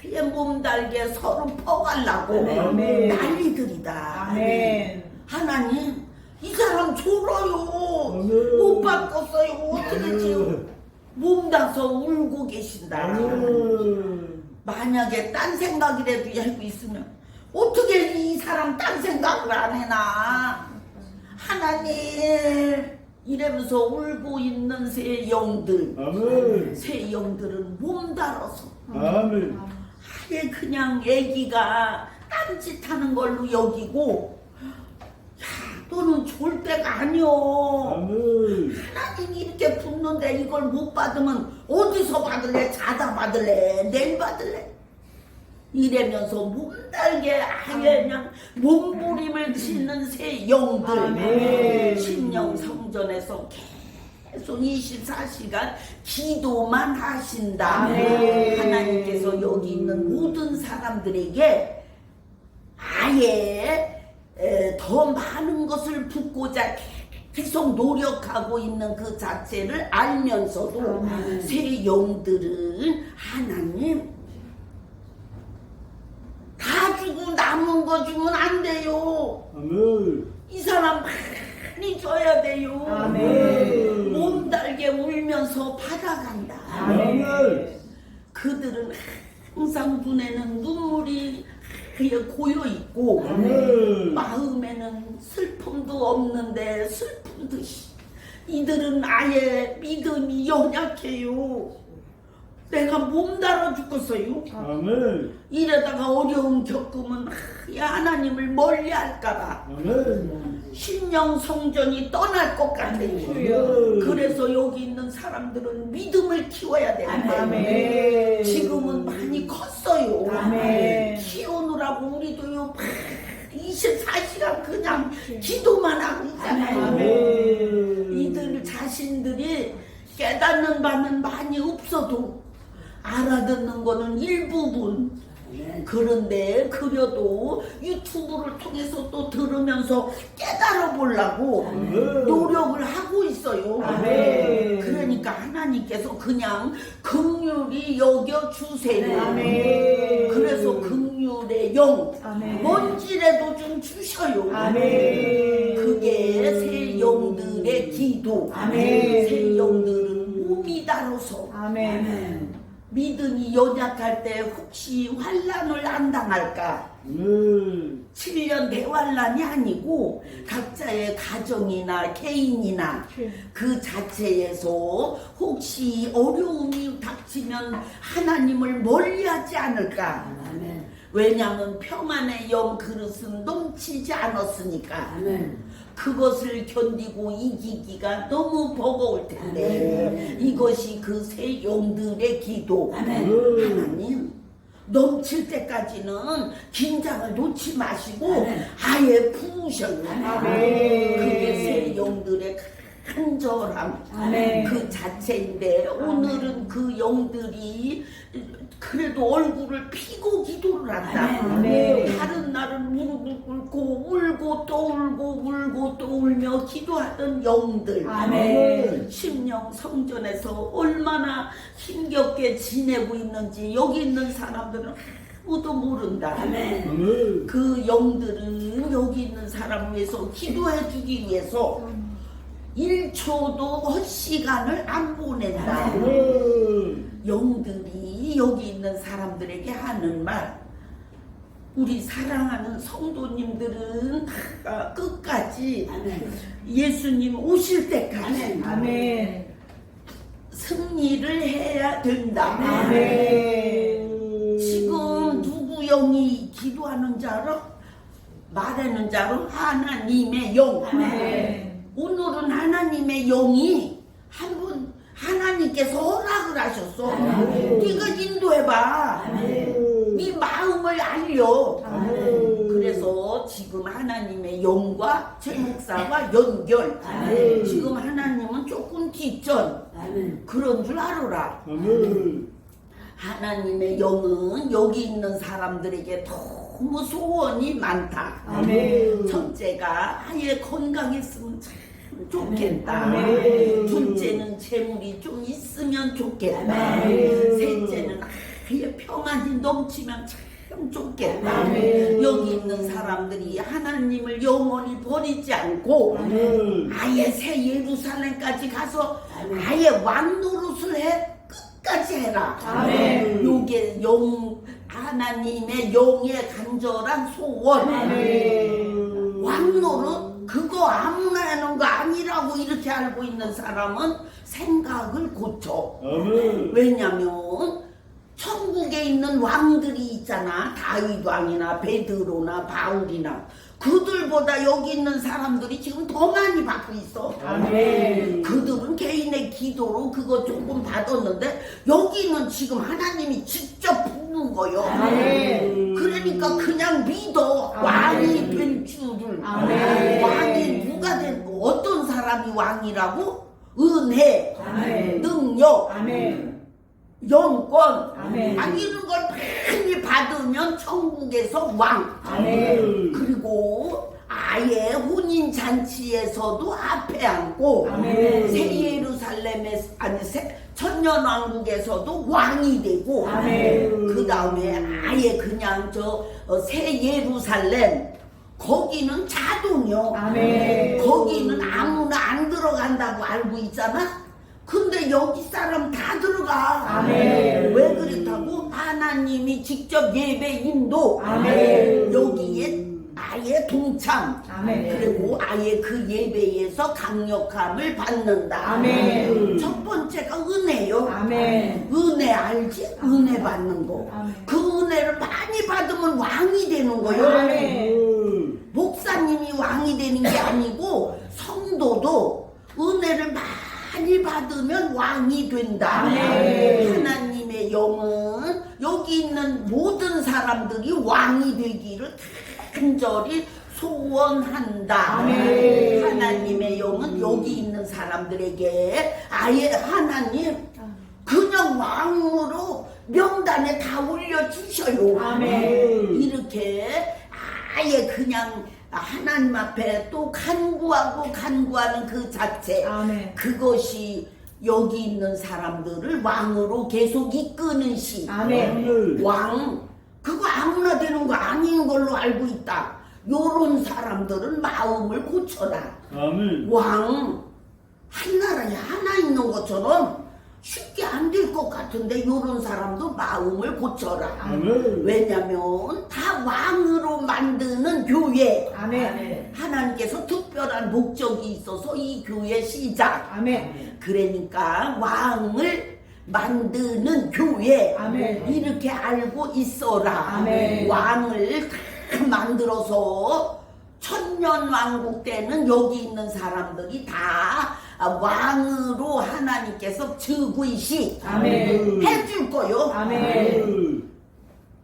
아예 몸달게 서로 퍼가려고 아멘. 난리들이다. 아멘. 하나님 이 사람 졸어요. 아멘. 못 바꿨어요. 어떻게 지요? 몸다서 울고 계신다. 만약에 딴 생각이라도 하고 있으면 어떻게 이 사람 딴 생각을 안 해나. 하나님 이러면서 울고 있는 새 영들. 아멘. 새 영들은 몸달아서 아멘. 아예 그냥 애기가 딴짓하는 걸로 여기고 야 너는 좋을 때가 아니여. 아멘. 하나님이 이렇게 붙는데 이걸 못 받으면 어디서 받을래? 자다 받을래? 내일 받을래? 이러면서 몸달게 아예 그냥 몸부림을 치는 새 영들. 아멘. 신령 성전에서 계속 24시간 기도만 하신다. 아멘. 하나님께서 여기 있는 모든 사람들에게 아예 더 많은 것을 붓고자 계속 노력하고 있는 그 자체를 알면서도 새 영들은 하나님 다 주고 남은 거 주면 안 돼요. 아멘. 이 사람 많이 줘야 돼요. 아멘. 몸달게 울면서 받아간다. 아멘. 그들은 항상 눈에는 눈물이 고여 있고 아멘. 마음에는 슬픔도 없는데 슬픈 듯이 이들은 아예 믿음이 연약해요. 내가 몸달아 죽겠어요. 아멘. 이러다가 어려움 겪으면 하나님을 멀리 할까봐 아멘. 신령 성전이 떠날 것 같아요. 그래서 여기 있는 사람들은 믿음을 키워야 되는데 아멘. 지금은 많이 컸어요. 아멘. 키우느라고 우리도요 24시간 그냥 기도만 하고 있잖아요. 아멘. 이들 자신들이 깨닫는 바는 많이 없어도 알아듣는 거는 일부분. 그런데 그래도 유튜브를 통해서 또 들으면서 깨달아 보려고 노력을 하고 있어요. 아멘. 그러니까 하나님께서 그냥 긍휼히 여겨 주세요. 아멘. 그래서 긍휼의 영 아멘. 뭔지라도 좀 주셔요. 아멘. 그게 새 영들의 기도. 아멘. 새 영들은 몸이 다뤄서 아멘. 믿음이 연약할 때 혹시 환난을 안 당할까? 아멘. 7년 대환란이 아니고 각자의 가정이나 개인이나 그 자체에서 혹시 어려움이 닥치면 하나님을 멀리하지 않을까? 왜냐하면 평안의 영 그릇은 넘치지 않았으니까. 그것을 견디고 이기기가 너무 버거울 텐데 이것이 그 새 영들의 기도. 하나님 넘칠 때까지는 긴장을 놓지 마시고 아예 부으셔요. 그게 새 영들의 간절함 그 자체인데 오늘은 그 영들이 그래도 얼굴을 피고 기도를 한다. 다른 날은 무릎을 꿇고 울고 또 울고 울고 또 울며 기도하던 영들. 심령 성전에서 얼마나 힘겹게 지내고 있는지 여기 있는 사람들은 아무도 모른다. 아멘. 그 영들은 여기 있는 사람을 위해서 기도해 주기 위해서 1초도 헛시간을 안 보낸다. 아멘. 영들이 여기 있는 사람들에게 하는 말, 우리 사랑하는 성도님들은 다 끝까지 예수님 오실 때까지 아멘. 승리를 해야 된다. 아멘. 지금 누구 영이 기도하는 자로 말하는 자로 하나님의 영. 아멘. 오늘은 하나님의 영이 한번 하나님께서 허락을 하셨어. 아멘. 네가 인도해봐. 네 마음을 알려. 그래서 지금 하나님의 영과 제 목사와 연결. 아멘. 지금 하나님은 조금 뒷전. 그런 줄 알아라. 아멘. 하나님의 영은 여기 있는 사람들에게 너무 소원이 많다. 아멘. 첫째가 아예 건강했으면 참 좋겠다. 아멘. 둘째는 재물이 좀 있으면 좋겠다. 아멘. 셋째는 아예 평안이 넘치면 참 좋겠다. 아멘. 여기 있는 사람들이 하나님을 영원히 버리지 않고 아멘. 아예 새 예루살렘까지 가서 아예 왕 노릇을 해 끝까지 해라. 아멘. 요게 하나님의 영의 간절한 소원. 아멘. 왕 노릇 그거 아무나 하는 거 아니라고 이렇게 알고 있는 사람은 생각을 고쳐. 아멘. 왜냐면 천국에 있는 왕들이 있잖아. 다윗 왕이나 베드로나 바울이나 그들보다 여기 있는 사람들이 지금 더 많이 받고 있어. 아멘. 그들은 개인의 기도로 그거 조금 받았는데 여기는 지금 하나님이 직접 부는 거요. 아멘. 그러니까 그냥 믿어. 아멘. 왕이 될 줄을. 아멘. 왕이 누가 되고 어떤 사람이 왕이라고? 은혜, 아멘. 능력, 아멘. 영권, 아멘. 이런 걸 많이 받으면 천국에서 왕. 아멘. 그리고 아예 혼인 잔치에서도 앞에 앉고 아멘. 새 예루살렘에 천년 왕국에서도 왕이 되고 아멘. 그 다음에 아예 그냥 새 예루살렘 거기는 자동이요. 아멘. 거기는 아무나 안 들어간다고 알고 있잖아. 근데 여기 사람 다 들어가. 아멘. 왜 그렇다고? 하나님이 직접 예배 인도. 아멘. 여기에 아예 동참. 아멘. 그리고 아예 그 예배에서 강력함을 받는다. 아멘. 첫 번째가 은혜요. 아멘. 은혜 알지? 은혜 받는 거. 아멘. 그 은혜를 많이 받으면 왕이 되는 거요. 아멘. 목사님이 왕이 되는 게 아니고 성도도 은혜를 많이 받으면 왕이 된다. 아멘. 하나님의 영은 여기 있는 모든 사람들이 왕이 되기를 간절히 소원한다. 아멘. 하나님의 영은 여기 있는 사람들에게 아예 하나님 그냥 왕으로 명단에 다 올려주셔요. 아멘. 이렇게 아예 그냥 하나님 앞에 또 간구하는 그 자체. 아멘. 그것이 여기 있는 사람들을 왕으로 계속 이끄는 시. 아멘. 왕 그거 아무나 되는 거 아닌 걸로 알고 있다. 요런 사람들은 마음을 고쳐라. 아멘. 왕 한나라에 하나 있는 것처럼 쉽게 안 될 것 같은데 요런 사람도 마음을 고쳐라. 아멘. 왜냐면 다 왕으로 만드는 교회. 아멘. 하나님께서 특별한 목적이 있어서 이 교회 시작. 아멘. 그러니까 왕을 만드는 교회. 아멘. 이렇게 알고 있어라. 아멘. 왕을 다 만들어서 천년 왕국 때는 여기 있는 사람들이 다 왕으로 하나님께서 즉위식 아멘. 해줄 거요. 아멘.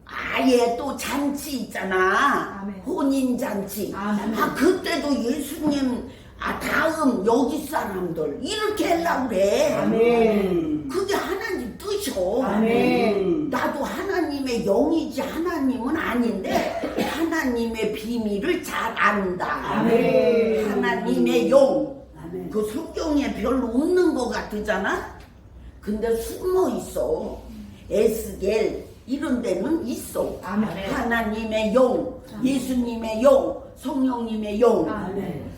아예 또 잔치 있잖아. 아멘. 혼인 잔치. 아멘. 그때도 예수님 다음 여기 사람들 이렇게 하려고 그래. 아멘. 그게 하나님 뜻이요. 아멘. 나도 하나님의 영이지 하나님은 아닌데 하나님의 비밀을 잘 안다. 아멘. 하나님의 영. 아멘. 그 성경에 별로 없는 것 같으잖아. 근데 숨어 있어. 에스겔 이런 데는 있어. 아멘. 하나님의 영, 예수님의 영, 성령님의 영. 아멘.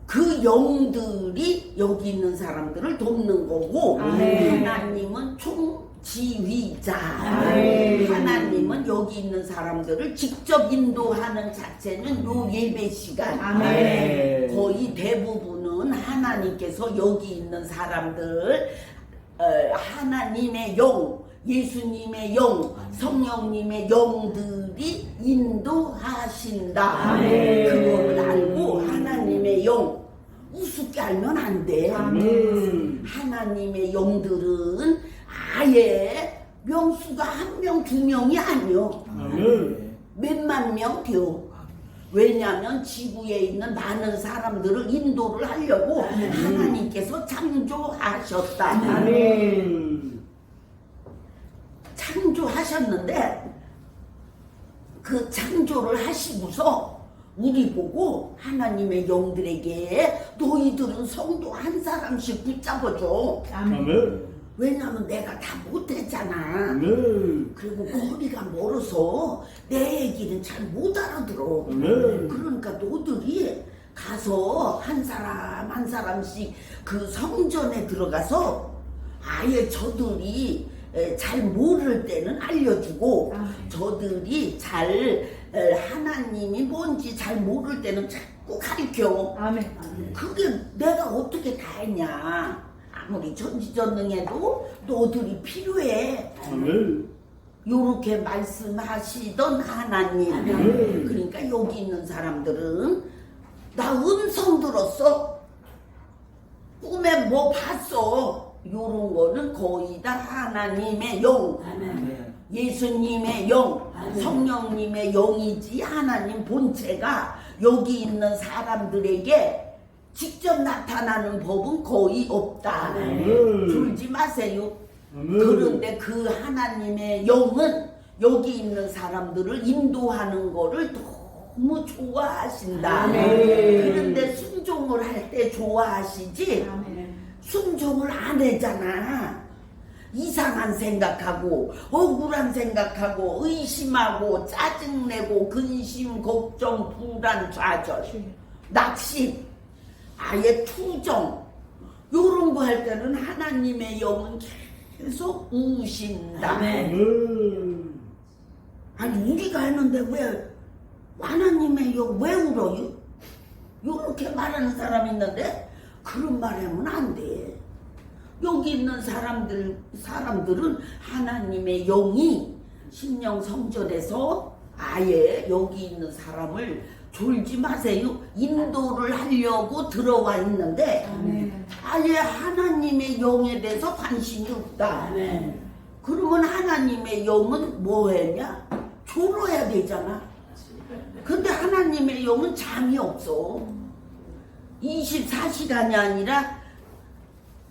그 영들이 여기 있는 사람들을 돕는 거고 아멘. 하나님은 총지휘자. 아멘. 하나님은 여기 있는 사람들을 직접 인도하는 자체는 요 예배 시간. 아멘. 거의 대부분은 하나님께서 여기 있는 사람들 하나님의 영, 예수님의 영, 성령님의 영들이 인도하신다. 아멘. 그거를 알고 하나님의 영 우습게 알면 안 돼. 아멘. 하나님의 영들은 아예 명수가 한 명, 두 명이 아니요. 아멘. 몇만 명 돼요. 왜냐하면 지구에 있는 많은 사람들을 인도를 하려고 하나님께서 창조하셨다. 아멘. 창조하셨는데 그 창조를 하시고서 우리 보고 하나님의 영들에게 너희들은 성도 한 사람씩 붙잡아줘. 아멘. 왜냐하면 내가 다 못했잖아. 아멘. 그리고 거리가 멀어서 내 얘기는 잘 못 알아들어. 아멘. 그러니까 너들이 가서 한 사람 한 사람씩 그 성전에 들어가서 아예 저들이 잘 모를 때는 알려주고 저들이 잘 하나님이 뭔지 잘 모를 때는 자꾸 가르쳐. 아멘. 그게 내가 어떻게 다 했냐. 아무리 전지전능해도 너들이 필요해. 아멘. 요렇게 말씀하시던 하나님. 그러니까 여기 있는 사람들은 나 음성 들었어. 꿈에 뭐 봤어. 요런 거는 거의 다 하나님의 영, 예수님의 영, 성령님의 영이지 하나님 본체가 여기 있는 사람들에게 직접 나타나는 법은 거의 없다. 졸지 마세요. 그런데 그 하나님의 영은 여기 있는 사람들을 인도하는 거를 너무 좋아하신다. 그런데 순종을 할 때 좋아하시지 순종을 안 하잖아. 이상한 생각하고 억울한 생각하고 의심하고 짜증내고 근심 걱정 불안 좌절 낙심 아예 투정 요런 거 할 때는 하나님의 영은 계속 우신다. 아멘. 아니 우리가 했는데 왜 하나님의 영 왜 울어요? 요렇게 말하는 사람이 있는데 그런 말 하면 안 돼. 여기 있는 사람들은 하나님의 영이 신령 성전에서 아예 여기 있는 사람을 졸지 마세요. 인도를 하려고 들어와 있는데 아예 하나님의 영에 대해서 관심이 없다. 그러면 하나님의 영은 뭐 했냐? 졸아야 되잖아. 근데 하나님의 영은 잠이 없어. 24시간이 아니라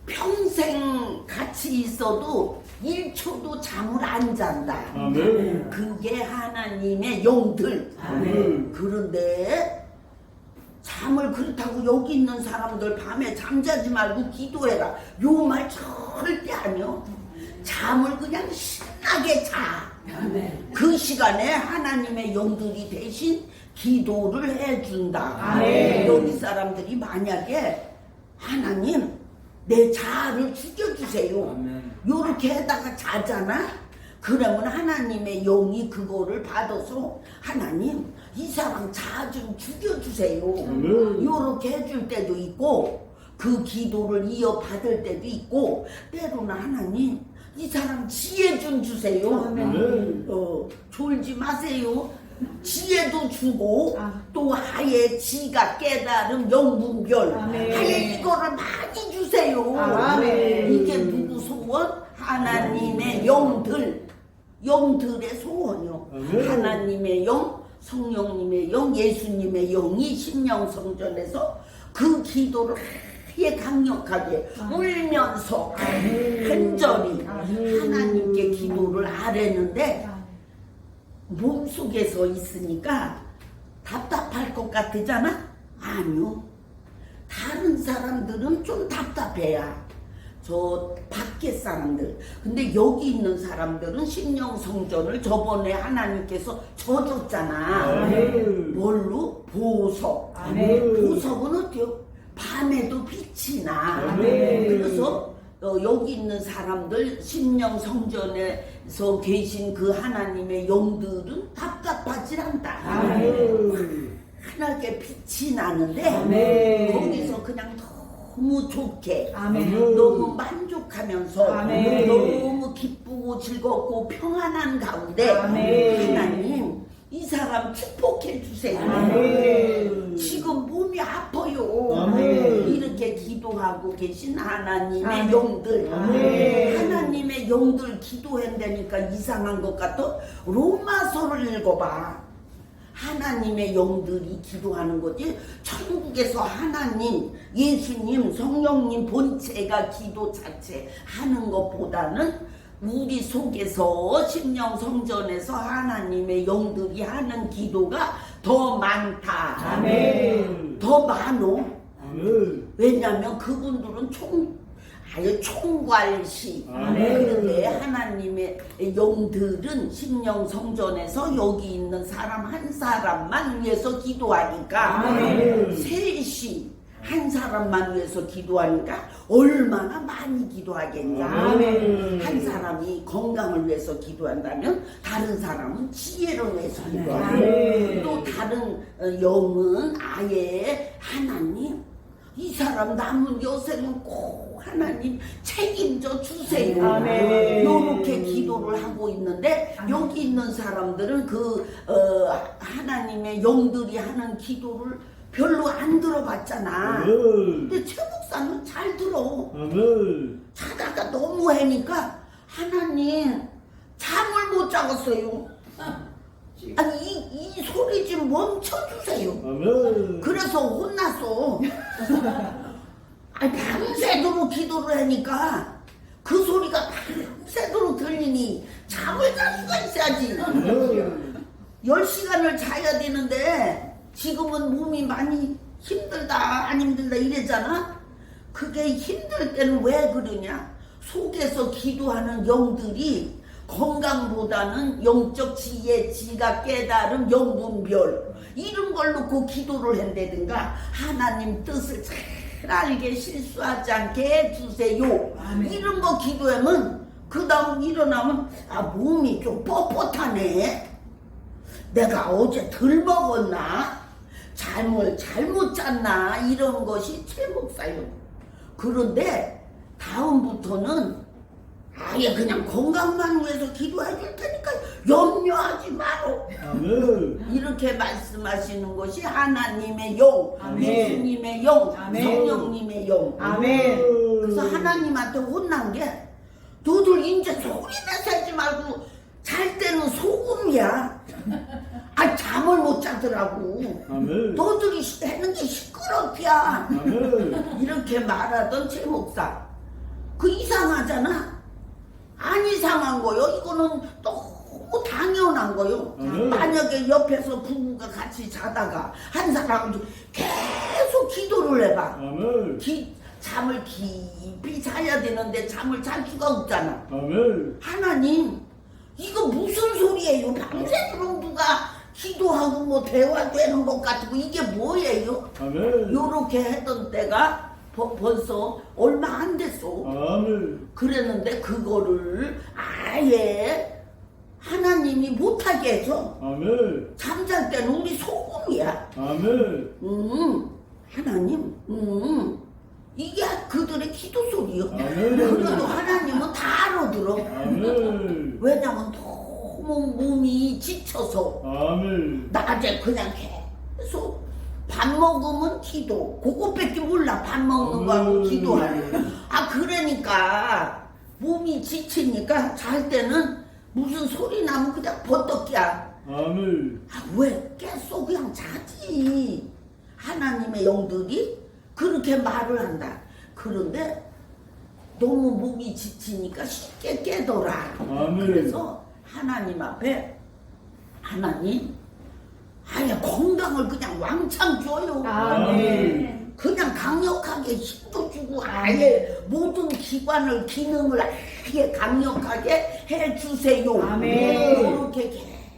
평생 같이 있어도 1초도 잠을 안 잔다. 아멘. 그게 하나님의 영들. 아멘. 그런데 잠을 그렇다고 여기 있는 사람들 밤에 잠자지 말고 기도해라. 요 말 절대 아니요. 잠을 그냥 신나게 자. 그 시간에 하나님의 영들이 대신 기도를 해준다. 아멘. 여기 사람들이 만약에 하나님 내 자아를 죽여주세요. 요렇게 해다가 자잖아. 그러면 하나님의 영이 그거를 받아서 하나님 이 사람 자아 좀 죽여주세요. 요렇게 해줄 때도 있고 그 기도를 이어받을 때도 있고 때로는 하나님 이 사람 지혜 좀 주세요. 아멘. 졸지 마세요. 지혜도 주고 또 아예 지가 깨달음 영분별 아예 이거를 많이 주세요. 아멘. 이게 누구 소원? 하나님의 영들의 소원이요. 아멘. 하나님의 영, 성령님의 영, 예수님의 영이 신령성전에서 그 기도를 아예 강력하게 울면서 간절히 하나님께 기도를 아뢰는데 몸속에서 있으니까 답답할 것 같으잖아? 아니요. 다른 사람들은 좀 답답해야. 저 밖에 사람들. 근데 여기 있는 사람들은 신령성전을 저번에 하나님께서 줘줬잖아. 아멘. 뭘로? 보석. 아멘. 보석은 어때요? 밤에도 빛이 나. 아멘. 그래서 여기 있는 사람들 신령 성전에서 계신 그 하나님의 영들은 답답하지 않다. 아멘. 환하게 빛이 나는데 아멘. 거기서 그냥 너무 좋게 아멘. 너무 만족하면서 아멘. 너무 기쁘고 즐겁고 평안한 가운데 아멘. 하나님 이 사람 축복해 주세요. 아멘. 지금 몸이 아파요. 아멘. 이렇게 기도하고 계신 하나님의 아멘. 영들 아멘. 하나님의 영들 기도한다니까 이상한 것 같아. 로마서를 읽어봐. 하나님의 영들이 기도하는 거지. 천국에서 하나님, 예수님, 성령님 본체가 기도 자체 하는 것보다는 우리 속에서 심령 성전에서 하나님의 영들이 하는 기도가 더 많다. 아멘. 더 많어. 아멘. 왜냐하면 그분들은 아예 총괄시. 아멘. 그런데 하나님의 영들은 심령 성전에서 여기 있는 사람 한 사람만 위해서 기도하니까 아멘. 셋이 한 사람만 위해서 기도하니까 얼마나 많이 기도하겠냐. 아멘. 한 사람이 건강을 위해서 기도한다면 다른 사람은 지혜를 위해서 기도하고 아멘. 또 다른 영은 아예 하나님 이 사람 남은 여생은 꼭 하나님 책임져 주세요. 아멘. 요렇게 기도를 하고 있는데 아멘. 여기 있는 사람들은 하나님의 영들이 하는 기도를 별로 안 들어봤잖아. 아멘. 근데 최 목사는 잘 들어. 아멘. 자다가 너무 해니까 하나님 잠을 못 자겠어요. 아니 이 소리 좀 멈춰주세요. 아멘. 그래서 혼났어. 아니 밤새도록 기도를 하니까 그 소리가 밤새도록 들리니 잠을 잘 수가 있어야지. 아멘. 10시간을 자야 되는데 지금은 몸이 많이 힘들다 안 힘들다 이랬잖아. 그게 힘들 때는 왜 그러냐. 속에서 기도하는 영들이 건강보다는 영적 지혜, 지각, 깨달음, 영분별 이런 걸 놓고 기도를 한다든가 하나님 뜻을 잘 알게 실수하지 않게 해주세요. 아멘. 이런 거 기도하면 그 다음 일어나면 몸이 좀 뻣뻣하네. 내가 어제 덜 먹었나? 잠을 잘못 잤나? 이런 것이 최 목사요. 그런데 다음부터는 아예 그냥 건강만 위해서 기도해 줄 테니까 염려하지 마라. 아멘. 이렇게 말씀하시는 것이 하나님의 영, 아멘. 예수님의 영, 아멘. 성령님의 영. 아멘. 그래서 하나님한테 혼난 게 너들 이제 소리 내서 하지 말고 잘 때는 소금이야. 잠을 못 자더라고. 아멘. 너들이 하는 게 시끄럽야. 아멘. 이렇게 말하던 최 목사. 그 이상하잖아. 안 이상한 거요. 이거는 너무 당연한 거요. 만약에 옆에서 부부가 같이 자다가 한 사람이 계속 기도를 해봐. 아멘. 잠을 깊이 자야 되는데 잠을 잘 수가 없잖아. 아멘. 하나님 이거 무슨 소리예요? 밤새도록 누가 기도하고 뭐 대화되는 것 같고 이게 뭐예요? 아멘. 요렇게 했던 때가 벌써 얼마 안 됐어. 아멘. 그랬는데 그거를 아예 하나님이 못하게 해서 아멘. 잠잘 때는 우리 소금이야. 아멘. 하나님 이게 그들의 기도 소리요. 아멘. 그래도 하나님은 다 알아들어. 아멘. 왜냐면 너무 몸이 지쳐서 아멘. 낮에 그냥 계속 밥 먹으면 기도 그것밖에 몰라. 밥 먹는 거하고 기도하는. 그러니까 몸이 지치니까 잘 때는 무슨 소리 나면 그냥 버떡이야. 아멘. 왜 깼어? 그냥 자지. 하나님의 영들이 그렇게 말을 한다. 그런데 너무 몸이 지치니까 쉽게 깨더라. 아멘. 그래서 하나님 앞에 하나님 아예 건강을 그냥 왕창 줘요. 아멘. 그냥 강력하게 힘도 주고 아예 모든 기관을 기능을 아예 강력하게 해주세요. 아멘. 그렇게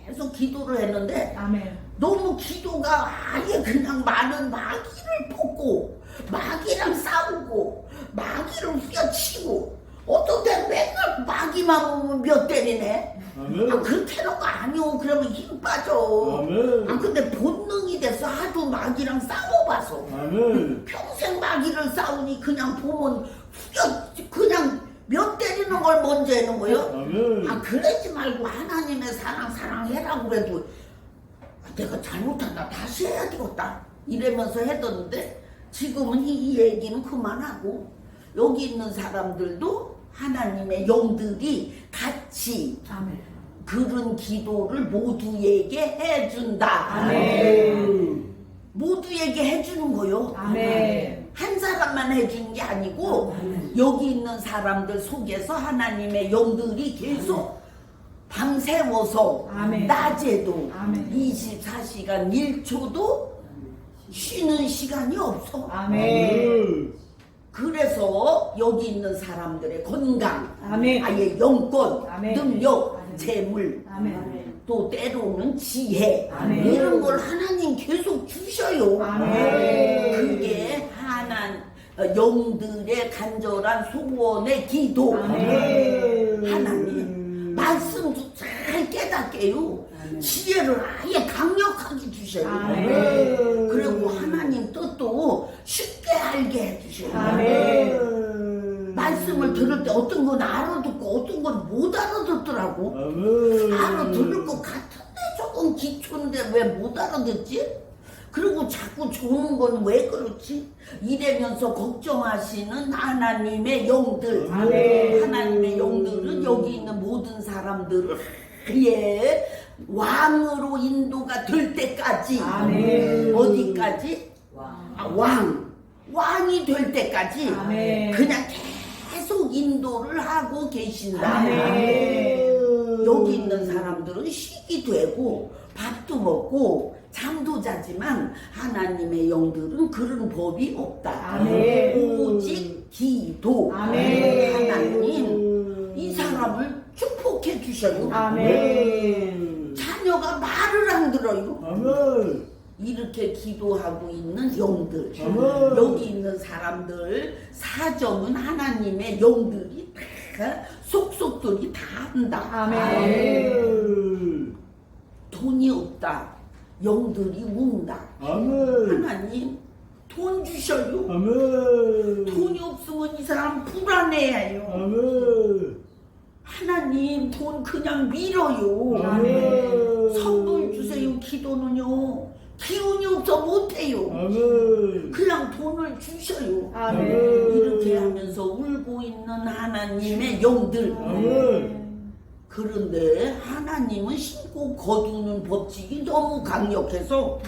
계속 기도를 했는데 아멘. 너무 기도가 아예 그냥 많은 마귀를 뽑고 마귀랑 싸우고 마귀를 후려치고 어떤 때 맨날 마귀만 보면 몇 대리네. 아멘. 그렇게 하는 거 아니오. 그러면 힘 빠져. 아멘. 근데 본능이 돼서 하도 마귀랑 싸워봐서 아멘. 아멘. 평생 마귀를 싸우니 그냥 보면 그냥 몇 때리는 걸 먼저 하는 거요. 아멘. 아 그러지 말고 하나님의 사랑해라고 그래도 내가 잘못한다 다시 해야 되겠다 이러면서 했었는데 지금은 이 얘기는 그만하고 여기 있는 사람들도 하나님의 영들이 같이 아멘. 그런 기도를 모두에게 해준다. 아멘. 모두에게 해주는 거요. 아멘. 한 사람만 해주는 게 아니고 여기 있는 사람들 속에서 하나님의 영들이 계속 밤새워서 아멘. 낮에도 아멘. 24시간 1초도 쉬는 시간이 없어. 아멘. 그래서 여기 있는 사람들의 건강, 아멘. 아예 영권, 아멘. 능력, 아멘. 재물, 아멘. 또 때로는 지혜 아멘. 이런 걸 하나님 계속 주셔요. 아멘. 그게 영들의 간절한 소원의 기도. 아멘. 하나님 말씀도 잘 깨닫게요. 지혜를 아예 강력하게 주셔요. 아멘. 그리고 하나님 뜻도 쉽게 알게 해주셔요. 아멘. 말씀을 들을 때 어떤 건 알아듣고 어떤 건 못 알아듣더라고. 아멘. 알아들을 것 같은데 조금 기초인데 왜 못 알아듣지? 그리고 자꾸 조는 건 왜 그렇지? 이러면서 걱정하시는 하나님의 영들. 아멘. 하나님의 영들은 여기 있는 모든 사람들을 왕으로 인도가 될 때까지. 아멘. 어디까지? 왕이 될 때까지 아멘. 그냥 계속 인도를 하고 계신다. 아멘. 여기 있는 사람들은 쉬기 되고 밥도 먹고 잠도 자지만 하나님의 영들은 그런 법이 없다. 아멘. 오직 기도. 아멘. 하나님 이 사람을 축복해 주셔요. 아멘. 자녀가 말을 안 들어요. 아멘. 이렇게 기도하고 있는 영들, 아멘. 여기 있는 사람들 사정은 하나님의 영들이 다 속속들이 다 한다. 아멘. 아멘. 돈이 없다, 영들이 운다. 아멘. 하나님 돈 주셔요. 아멘. 돈이 없으면 이 사람 불안해해요. 아멘. 하나님 돈 그냥 밀어요. 아멘. 선물 주세요. 기도는요 기운이 없어 못해요. 아멘. 그냥 돈을 주셔요. 아멘. 이렇게 하면서 울고 있는 하나님의 영들. 아멘. 그런데 하나님은 심고 거두는 법칙이 너무 강력해서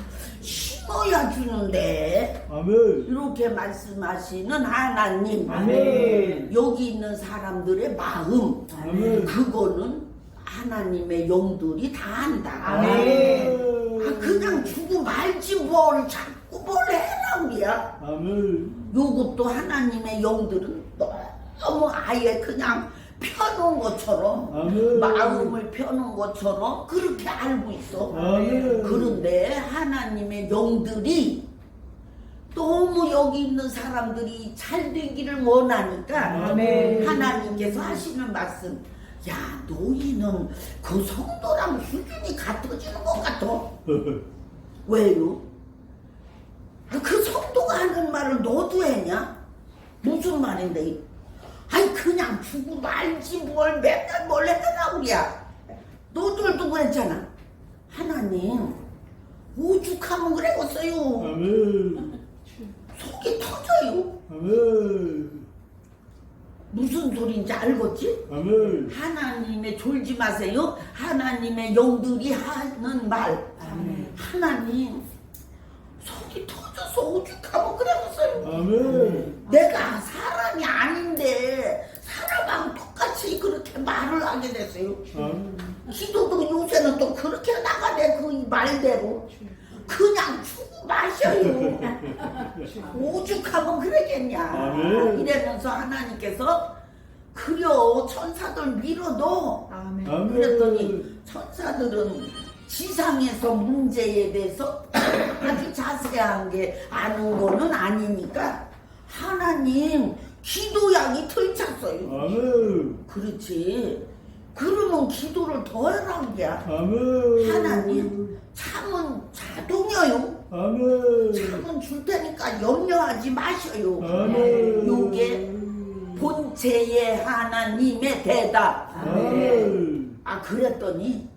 심어야 주는데 아멘. 이렇게 말씀하시는 하나님. 아멘. 여기 있는 사람들의 마음, 아멘. 그거는 하나님의 영들이 다 안다. 아멘. 그냥 주고 말지 뭘 자꾸 뭘 해라 우리야. 아멘. 요것도 하나님의 영들은 너무 아예 그냥 펴놓은 것처럼, 아멘. 마음을 펴놓은 것처럼 그렇게 알고 있어. 아멘. 그런데 하나님의 영들이 너무 여기 있는 사람들이 잘 되기를 원하니까 아멘. 하나님께서 하시는 말씀, 야 너희는 그 성도랑 수준이 같아지는 것 같아. 왜요? 그 성도가 하는 말을 너도 했냐? 무슨 말인데? 아니 그냥 주고 말지 뭘 맨날 뭘 해라 우리야. 너들도 그랬잖아. 하나님 오죽하면 그랬어요. 아멘. 속이 터져요. 아멘. 무슨 소리인지 알겠지? 아멘. 하나님의 졸지 마세요. 하나님의 영들이 하는 말. 아멘. 하나님 속이 터져서 오죽하면 그랬어요. 아멘. 내가 사람이 아닌데 사람하고 똑같이 그렇게 말을 하게 됐어요. 아멘. 기도도 요새는 또 그렇게 나가네. 그 말대로 그냥 주고 마셔요. 오죽하면 그러겠냐. 아멘. 이러면서 하나님께서 그려 천사들 밀어넣어. 아멘. 아멘. 그랬더니 천사들은 지상에서 문제에 대해서 아주 자세한 게 아는 거는 아니니까 하나님 기도양이 털찼어요. 아멘. 그렇지. 그러면 기도를 더 해라는 게야. 아멘. 하나님, 참은 자동이에요. 아멘. 참은 줄 테니까 염려하지 마셔요. 아멘. 요게 본체의 하나님의 대답. 아멘. 아, 그랬더니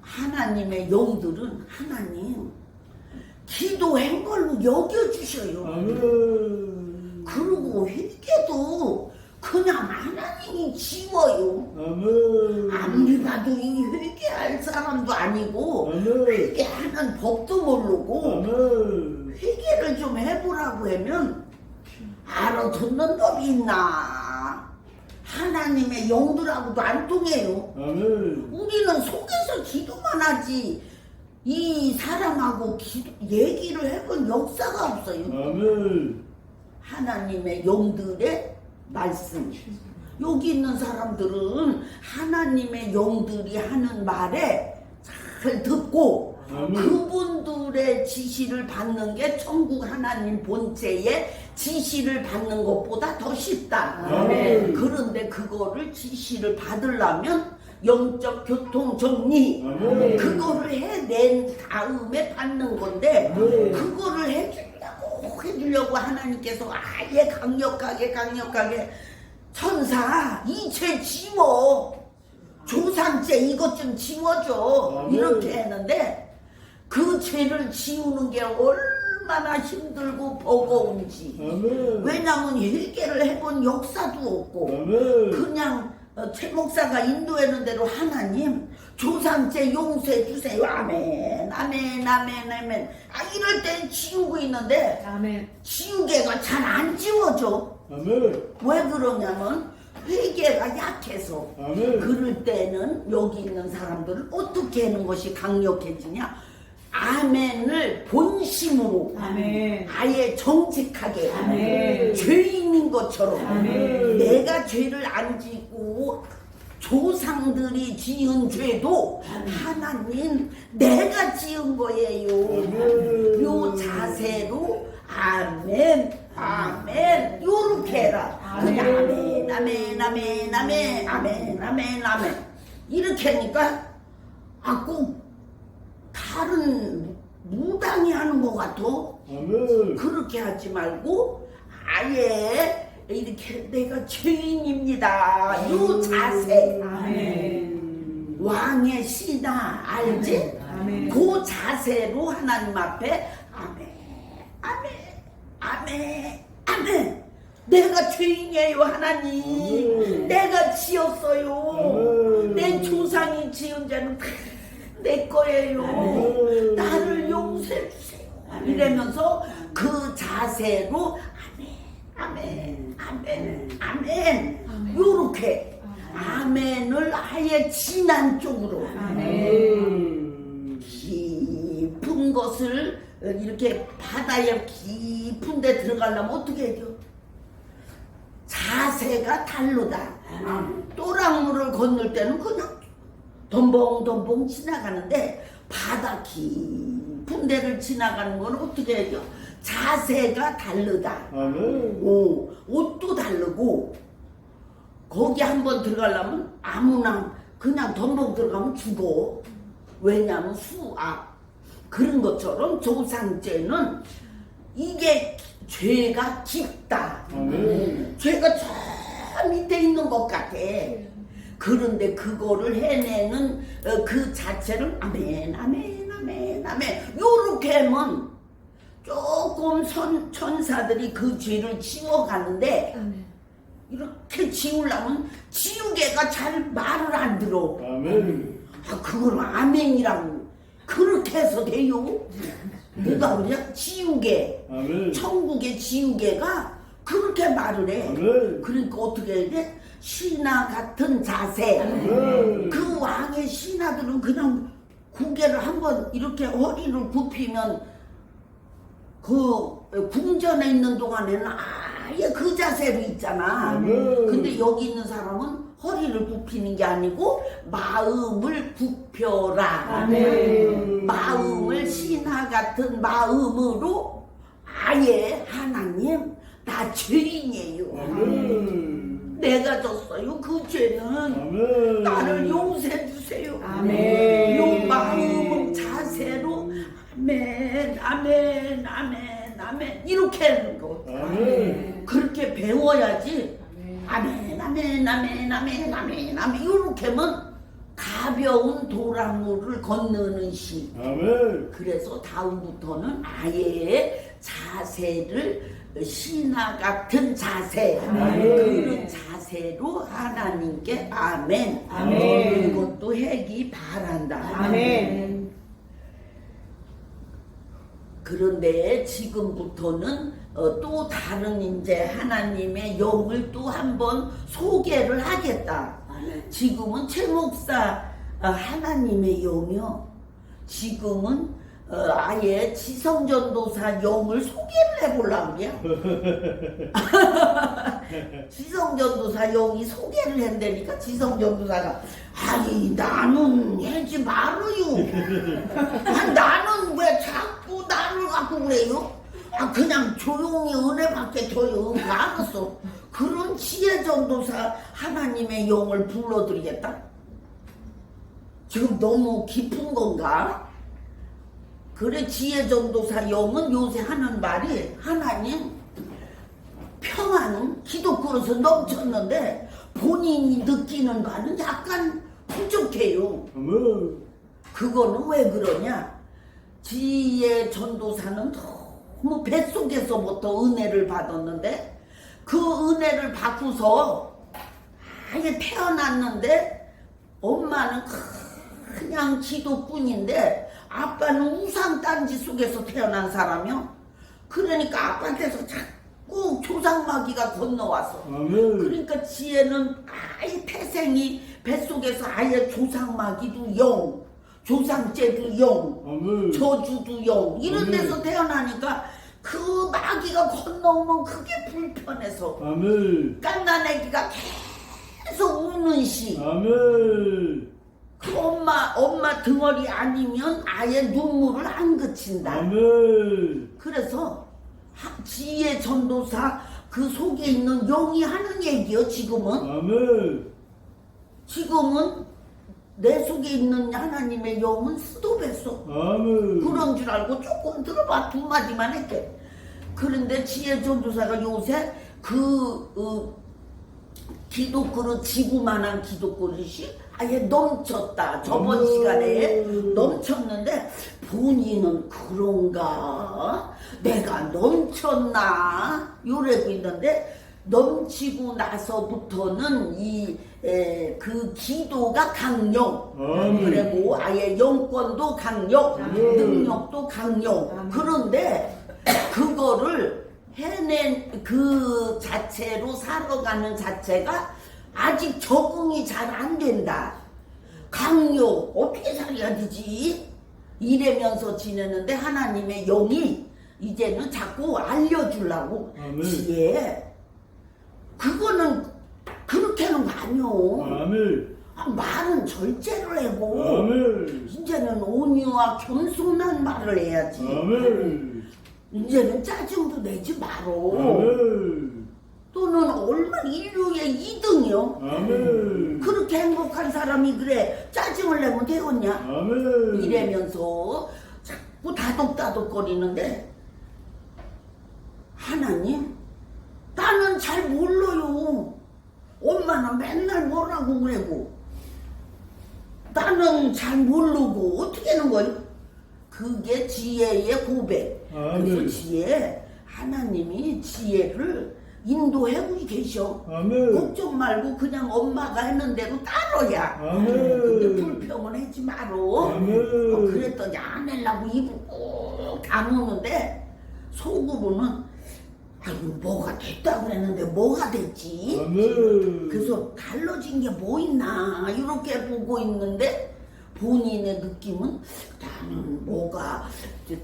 하나님의 영들은 하나님 기도한 걸로 여겨주셔요. 아멘. 그리고 회개도 그냥 하나님이 지워요. 아멘. 아무리 봐도 이 회개할 사람도 아니고 아멘. 회개하는 법도 모르고 아멘. 회개를 좀 해보라고 하면 알아듣는 법이 있나. 하나님의 영들하고도 안 통해요. 아멘. 우리는 속에서 기도만 하지 이 사람하고 얘기를 해본 역사가 없어요. 아멘. 하나님의 영들의 말씀. 여기 있는 사람들은 하나님의 영들이 하는 말에 잘 듣고 아멘. 그분들의 지시를 받는 게 천국 하나님 본체의 지시를 받는 것보다 더 쉽다. 아멘. 그런데 그거를 지시를 받으려면 영적 교통 정리 아멘. 그거를 해낸 다음에 받는 건데 아멘. 그거를 해주려고 하나님께서 아예 강력하게 천사 이 죄 지워 조상죄 이것 좀 지워줘 아멘. 이렇게 했는데 그 죄를 지우는 게 얼마나 힘들고 버거운지. 아멘. 왜냐면 회개를 해본 역사도 없고 아멘. 그냥 최 목사가 인도하는 대로 하나님 조상죄 용서해 주세요. 아멘 아멘 아멘 아멘. 아 이럴 땐 지우고 있는데 아멘. 지우개가 잘 안 지워져. 아멘. 왜 그러냐면 회개가 약해서. 아멘. 그럴 때는 여기 있는 사람들은 어떻게 하는 것이 강력해지냐. 아멘을 본심으로 아멘. 아예 정직하게 아멘. 죄인인 것처럼 아멘. 내가 죄를 안 짓고 조상들이 지은 죄도 하나님 내가 지은 거예요. 아멘. 요 자세로 아멘 아멘 요렇게 해라. 그냥 아멘 아멘 아멘 아멘 아멘 아멘 아멘 이렇게 하니까 꼭 다른 무당이 하는 것 같아. 아멘. 그렇게 하지 말고 아예 이렇게 내가 죄인입니다. 요 자세. 아멘. 왕의 신하 알지? 아멘. 그 자세로 하나님 앞에 아멘 아멘 아멘 아멘. 내가 죄인이에요 하나님. 아멘. 내가 지었어요. 아멘. 내 조상이 지은 죄는 다 내 거예요. 아멘. 나를 용서해 주세요. 이러면서 그 자세로 아멘 아멘 아멘 아멘 요렇게 아멘을 아예 진한 쪽으로 아멘. 깊은 것을 이렇게 바다에 깊은 데 들어가려면 어떻게 해야 돼요? 자세가 다르다. 또랑물을 건널 때는 그냥 덤벙덤벙 지나가는데 바다 깊은 데를 지나가는 건 어떻게 해야 돼요? 자세가 다르다. 아멘. 옷도 다르고 거기 한번 들어가려면 아무나 그냥 덤벙 들어가면 죽어. 왜냐하면 수압 그런 것처럼 조상죄는 이게 죄가 깊다. 아멘. 죄가 저 밑에 있는 것 같아. 그런데 그거를 해내는 그 자체를 아멘 아멘 아멘 아멘 요렇게 하면 조금 천사들이 그 죄를 지워가는데 이렇게 지우려면 지우개가 잘 말을 안 들어. 아멘. 그걸 아멘이라고 그렇게 해서 돼요? 누가 그러냐? 지우개. 아멘. 천국의 지우개가 그렇게 말을 해. 아멘. 그러니까 어떻게 해야 돼? 신하 같은 자세. 아멘. 그 왕의 신하들은 그냥 고개를 한번 이렇게 허리를 굽히면 그 궁전에 있는 동안에는 아예 그 자세로 있잖아. 아멘. 근데 여기 있는 사람은 허리를 굽히는 게 아니고 마음을 굽혀라. 아멘. 마음을 신하 같은 마음으로 아예 하나님 나 죄인이에요. 아멘. 내가 졌어요. 그 죄는 아멘. 나를 용서해 주세요. 아멘. 요 마음 자세로 아멘 아멘 아멘 아멘 이렇게 하는 거. 아멘. 그렇게 배워야지. 아멘 아멘 아멘 아멘 아멘 아멘 이렇게 하면 가벼운 도랑물을 건너는 시. 아멘. 그래서 다음부터는 아예 자세를 신화 같은 자세, 그런 자세로 하나님께 아멘, 아멘. 이것도 하기 바란다. 아멘. 그런데 지금부터는 또 다른 이제 하나님의 영을 또 한번 소개를 하겠다. 지금은 최 목사 하나님의 영이요. 지금은 아예 지성전도사 영을 소개를 해보려고 그래요. 지성전도사 영이 소개를 한다니까 지성전도사가 아니 나는 하지 말아요. 나는 왜 자꾸 나를 갖고 그래요? 그냥 조용히 은혜 받게 줘요. 알았어. 그런 지혜전도사 하나님의 영을 불러드리겠다. 지금 너무 깊은 건가? 그래 지혜전도사 영은 요새 하는 말이 하나님 평안 기독교로서 넘쳤는데 본인이 느끼는 바는 약간 부족해요. 아멘. 그거는 왜 그러냐? 지혜전도사는 너무 뱃속에서부터 은혜를 받았는데 그 은혜를 받고서 아예 태어났는데 엄마는 그냥 기도뿐인데 아빠는 우상단지 속에서 태어난 사람이요. 그러니까 아빠한테서 자꾸 조상마귀가 건너왔어. 아멘. 그러니까 지혜는 아예 태생이 뱃속에서 아예 조상마귀도 영, 조상죄도 영, 아멘. 저주도 영 이런 데서 태어나니까 그 마귀가 건너오면 그게 불편해서 아멘. 깐난애기가 계속 우는 시. 아멘. 그 엄마 등어리 아니면 아예 눈물을 안 그친다. 아멘. 그래서 지혜 전도사 그 속에 있는 영이 하는 얘기요. 지금은 아멘. 내 속에 있는 하나님의 영은 스톱했어. 아멘. 그런 줄 알고 조금 들어봐. 두 마디만 했대. 그런데 지혜 전도사가 요새 기독교로 지구만한 기독교릇이 아예 넘쳤다. 저번 시간에 넘쳤는데 본인은 그런가? 내가 넘쳤나? 요래고 있는데 넘치고 나서부터는 그 기도가 강력. 그리고 아예 영권도 강력, 능력도 강력. 그런데 그거를 해낸 그 자체로 살아가는 자체가 아직 적응이 잘 안 된다. 강요 어떻게 살아야 되지? 이래면서 지내는데 하나님의 영이 이제는 자꾸 알려주려고 아멘. 지혜 그거는 그렇게 하는 거 아니오. 아멘. 말은 절제를 하고 아멘. 이제는 온유와 겸손한 말을 해야지. 아멘. 이제는 짜증도 내지 마로. 아멘. 또는 얼마나 인류의 2등이요. 아멘. 그렇게 행복한 사람이 그래 짜증을 내면 되겠냐. 아멘. 이래면서 자꾸 다독다독거리는데 하나님 나는 잘 몰라요. 엄마는 맨날 뭐라고 그래고 나는 잘 모르고 어떻게 하는 거예요? 그게 지혜의 고백. 아멘. 그래서 지혜 하나님이 지혜를 인도하고 계셔. 아멘. 걱정 말고 그냥 엄마가 하는 대로 따라야. 아멘. 근데 불평은 하지 마로. 아멘. 그랬더니 안 하려고 입을 꾹 다무는데 속으로는 아이고 뭐가 됐다고 그랬는데 뭐가 됐지? 아멘. 그래서 달라진 게 뭐 있나 이렇게 보고 있는데 본인의 느낌은 나는 뭐가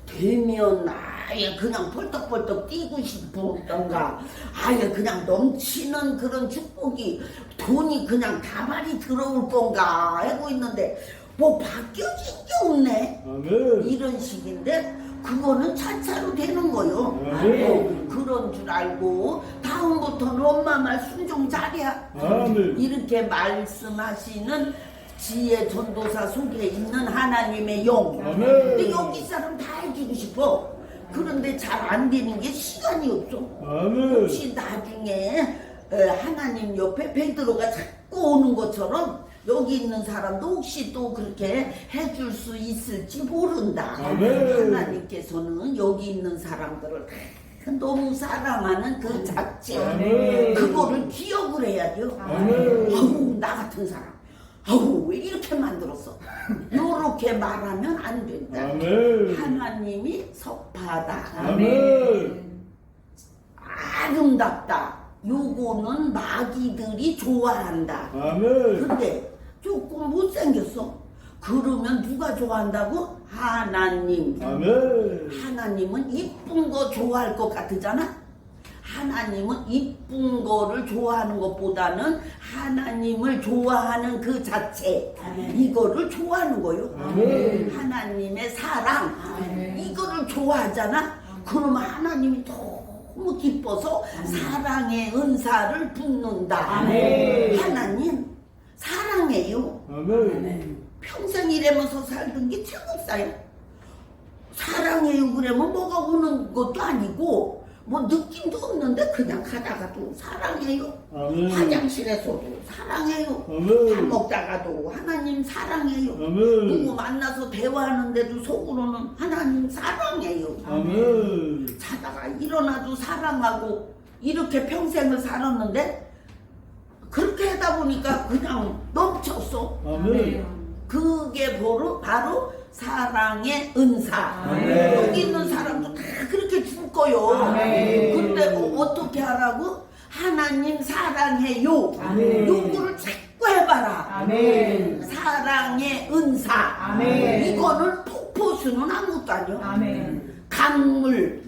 되면 아예 그냥 펄떡펄떡 뛰고 싶던가 아예 그냥 넘치는 그런 축복이 돈이 그냥 다발이 들어올 건가 하고 있는데 뭐 바뀌어진 게 없네. 아멘. 이런 식인데 그거는 차차로 되는 거요. 아멘. 그런 줄 알고 다음부터는 엄마 말 순종 잘해야. 아멘. 이렇게 말씀하시는 지혜 전도사 속에 있는 하나님의 영. 아멘. 근데 여기 사람 다 해주고 싶어. 그런데 잘 안 되는 게 시간이 없어. 아멘. 혹시 나중에 하나님 옆에 베드로가 자꾸 오는 것처럼 여기 있는 사람도 혹시 또 그렇게 해줄 수 있을지 모른다. 아멘. 하나님께서는 여기 있는 사람들을 너무 사랑하는 그 자체, 아멘. 그거를 기억을 해야 돼요. 아멘. 아우, 나 같은 사람, 아우, 왜 이렇게 만들었어? 요렇게 말하면 안 된다. 아멘. 하나님이 섭하다, 아멘. 아름답다, 요거는 마귀들이 좋아한다. 아멘. 근데 조금 못생겼어. 그러면 누가 좋아한다고? 하나님. 아멘. 하나님은 이쁜 거 좋아할 것 같으잖아. 하나님은 이쁜 거를 좋아하는 것보다는 하나님을 좋아하는 그 자체, 이거를 좋아하는 거요. 아멘. 하나님의 사랑, 이거를 좋아하잖아. 그러면 하나님이 너무 기뻐서 사랑의 은사를 붓는다. 아멘. 하나님 사랑해요. 아멘. 평생 이러면서 살던 게 최고사요. 사랑해요 그러면 뭐가 오는 것도 아니고 뭐 느낌도 없는데 그냥 가다가도 사랑해요. 아멘. 화장실에서도 사랑해요. 아멘. 밥 먹다가도 하나님 사랑해요. 아멘. 누구 만나서 대화하는데도 속으로는 하나님 사랑해요. 아멘. 자다가 일어나도 사랑하고 이렇게 평생을 살았는데 그렇게 하다 보니까 그냥 넘쳤어. 아멘. 그게 바로 사랑의 은사. 아멘. 여기 있는 사람도 다 그렇게 줄 거요. 아멘. 근데 어떻게 하라고? 하나님 사랑해요. 아멘. 요거를 자꾸 해봐라. 아멘. 사랑의 은사. 아멘. 이거는 폭포수는 아무것도 아니야. 아멘. 강물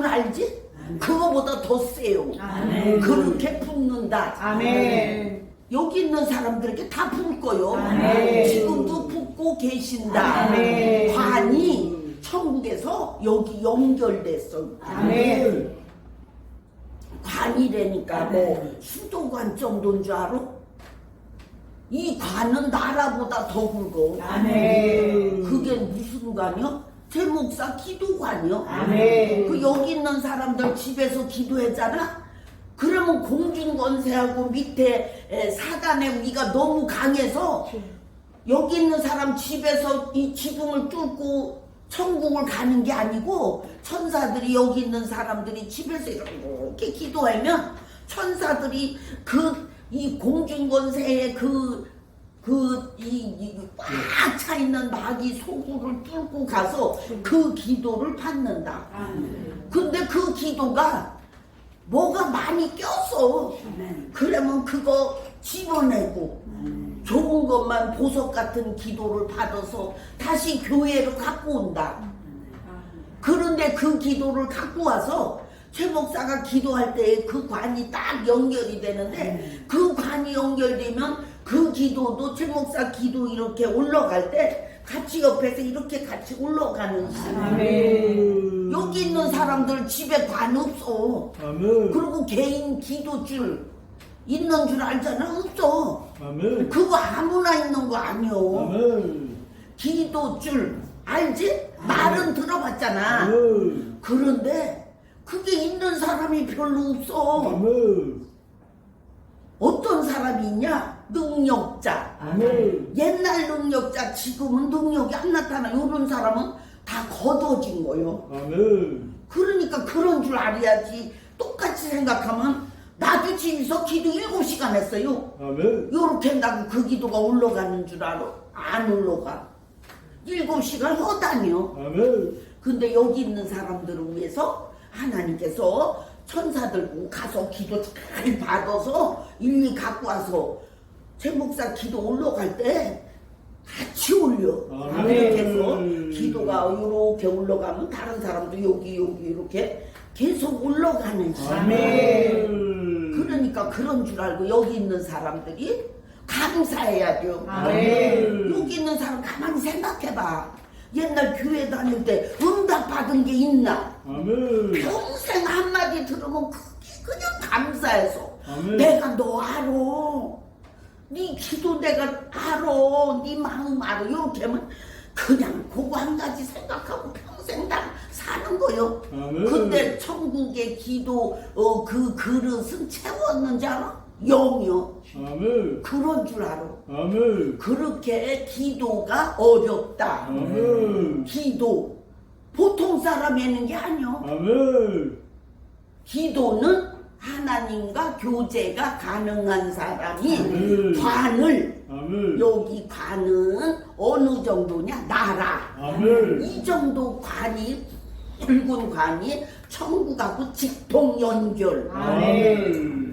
알지? 그거보다 더 세요. 아멘. 그렇게 붓는다. 아멘. 여기 있는 사람들에게 다 부을 거요. 아멘. 지금도 붓고 계신다. 아멘. 관이 천국에서 여기 연결됐어. 아멘. 관이라니까 뭐 수도관 정도인 줄 알아? 이 관은 나라보다 더 굵어. 아멘. 그게 무슨 관이요? 제 목사 기도관이요. 아멘. 그 여기 있는 사람들 집에서 기도했잖아. 그러면 공중권세하고 밑에 사단의 위가 너무 강해서 여기 있는 사람 집에서 이 지붕을 뚫고 천국을 가는 게 아니고 천사들이 여기 있는 사람들이 집에서 이렇게 기도하면 천사들이 이 공중권세의 꽉 차 있는 마귀 소굴을 뚫고 가서 그 기도를 받는다. 근데 그 기도가 뭐가 많이 껴서 그러면 그거 집어내고 좋은 것만 보석 같은 기도를 받아서 다시 교회로 갖고 온다. 그런데 그 기도를 갖고 와서 최 목사가 기도할 때 그 관이 딱 연결이 되는데 그 관이 연결되면 그 기도도 최 목사 기도 이렇게 올라갈 때 같이 옆에서 이렇게 같이 올라가는 시간. 아멘. 여기 있는 사람들 집에 관 없어. 아멘. 그리고 개인 기도줄 있는 줄 알잖아. 없어. 아멘. 그거 아무나 있는 거 아니요. 아멘. 기도줄 알지? 말은 들어봤잖아. 아멘. 그런데 그게 있는 사람이 별로 없어. 아멘. 어떤 사람이 있냐? 능력자. 아멘. 옛날 능력자 지금은 능력이 안 나타나. 이런 사람은 다 걷어진 거요. 아멘. 그러니까 그런 줄 알아야지. 똑같이 생각하면 나도 집에서 기도 7시간 했어요. 아멘. 요렇게 한다고 그 기도가 올라가는 줄 알아? 안 올라가. 7시간 허다니요. 아멘. 근데 여기 있는 사람들을 위해서 하나님께서 천사들 가서 기도 잘 받아서 일일이 갖고 와서 최 목사 기도 올라갈 때 같이 올려. 아멘. 이렇게 해서 기도가 이렇게 올라가면 다른 사람도 여기 이렇게 계속 올라가는 시간. 아멘. 그러니까 그런 줄 알고 여기 있는 사람들이 감사해야 돼요. 아멘. 여기 있는 사람 가만히 생각해봐. 옛날 교회 다닐 때 응답 받은 게 있나? 아멘. 평생 한마디 들으면 그게 그냥 감사해서 아멘. 내가 너 알아. 네 기도 내가 알아. 네 마음 알아. 이렇게 하면 그냥 그거 한 가지 생각하고 평생 다 사는 거요. 아멘. 근데 천국의 기도 그 그릇은 채웠는지 알아? 영이요. 아멘. 그런 줄 알아. 아멘. 그렇게 기도가 어렵다. 아멘. 기도 보통 사람이 하는 게 아니요. 아멘. 기도는 하나님과 교제가 가능한 사람이 아멘. 관을 아멘. 여기 관은 어느 정도냐? 나라. 아멘. 이 정도 관이 붉은 관이 천국하고 직통 연결. 아멘.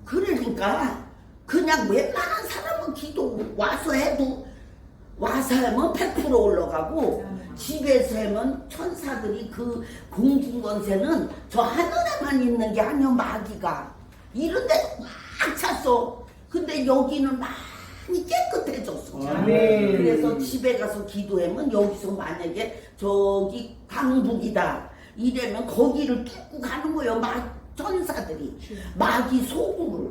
그러니까 그냥 웬만한 사람은 기도 와서 해도 와서 하면 100% 올라가고 집에서 하면 천사들이 그 공중권세는 저 하늘에만 있는 게 아니야. 마귀가 이런 데 막 찼어. 근데 여기는 많이 깨끗해졌어. 아멘. 그래서 집에 가서 기도하면 여기서 만약에 저기 강북이다 이러면 거기를 뚫고 가는 거예요. 천사들이 마귀 소금을.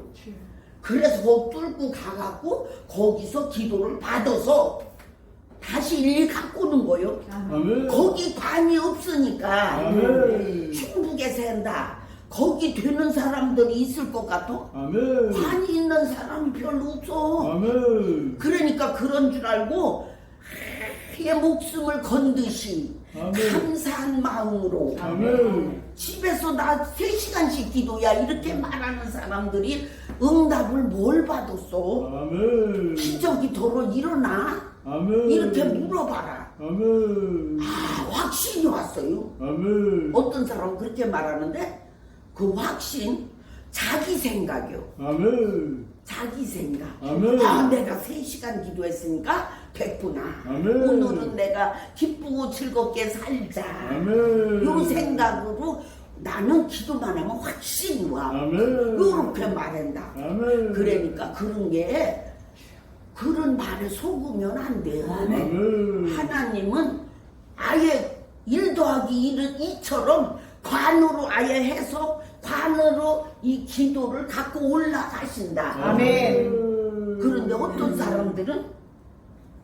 그래서 거기 뚫고 가갖고 거기서 기도를 받아서 다시 일리 갖고 오는 거예요. 아멘. 거기 관이 없으니까 아멘. 충북에 산다. 거기 되는 사람들이 있을 것 같아? 아멘. 관이 있는 사람이 별로 없어. 아멘. 그러니까 그런 줄 알고 의 목숨을 건 듯이 아멘. 감사한 마음으로 아멘. 집에서 나 3시간씩 기도야 이렇게 말하는 사람들이 응답을 뭘 받았어? 아멘. 기적이 더러 일어나? 아멘. 이렇게 물어봐라. 아멘. 아, 확신이 왔어요. 아멘. 어떤 사람은 그렇게 말하는데 그 확신 자기 생각이요. 아멘. 자기 생각. 아멘. 아, 내가 3시간 기도했으니까 됐구나. 아멘. 오늘은 내가 기쁘고 즐겁게 살자. 아멘. 요 생각으로 나는 기도만 하면 확신이 와. 아멘. 요렇게 말한다. 아멘. 그러니까 그런 말에 속으면 안 돼요. 아멘. 하나님은 아예 1 더하기 1은 2처럼 관으로 아예 해서 관으로 이 기도를 갖고 올라가신다. 아멘. 그런데 어떤 사람들은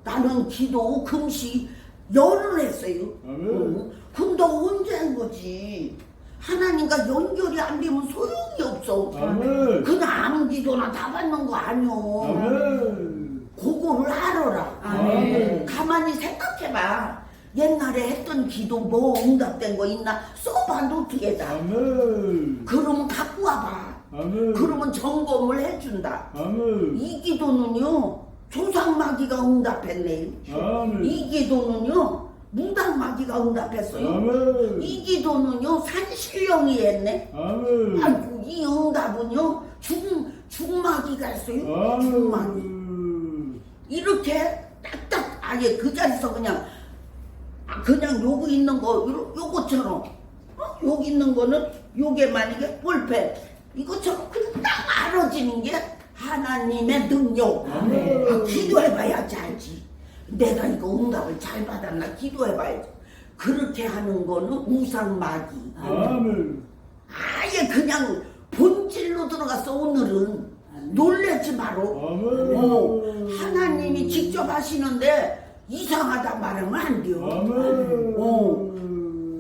나는 기도 금시 열을 했어요. 아멘. 근데 언제 한 거지? 하나님과 연결이 안 되면 소용이 없어. 아멘. 그냥 아무 기도나 다 받는 거 아니오. 아멘. 그거를 알아라. 아멘. 가만히 생각해봐. 옛날에 했던 기도 뭐 응답된 거 있나? 써봐 노트에다. 아멘. 그러면 갖고 와봐. 아멘. 그러면 점검을 해준다. 아멘. 이 기도는요 조상마귀가 응답했네. 아멘. 이 기도는요 무당마귀가 응답했어요. 아멘. 이 기도는요 산신령이 했네. 아멘. 아이고 이 응답은요 중마귀가 했어요. 중마귀. 아멘. 이렇게 딱딱 아예 그 자리에서 그냥 요거 있는 거 요거처럼 여기 있는 거는 요게 만약에 볼펜 이것처럼 그냥 딱 알아지는 게 하나님의 능력. 아멘. 기도해봐야지 알지. 내가 이거 응답을 잘 받았나 기도해봐야지. 그렇게 하는 거는 우상마귀. 아멘. 아예 그냥 본질로 들어가서 오늘은 놀라지 마라. 아멘. 하나님이 직접 하시는데 이상하다 말하면 안 돼요. 아멘.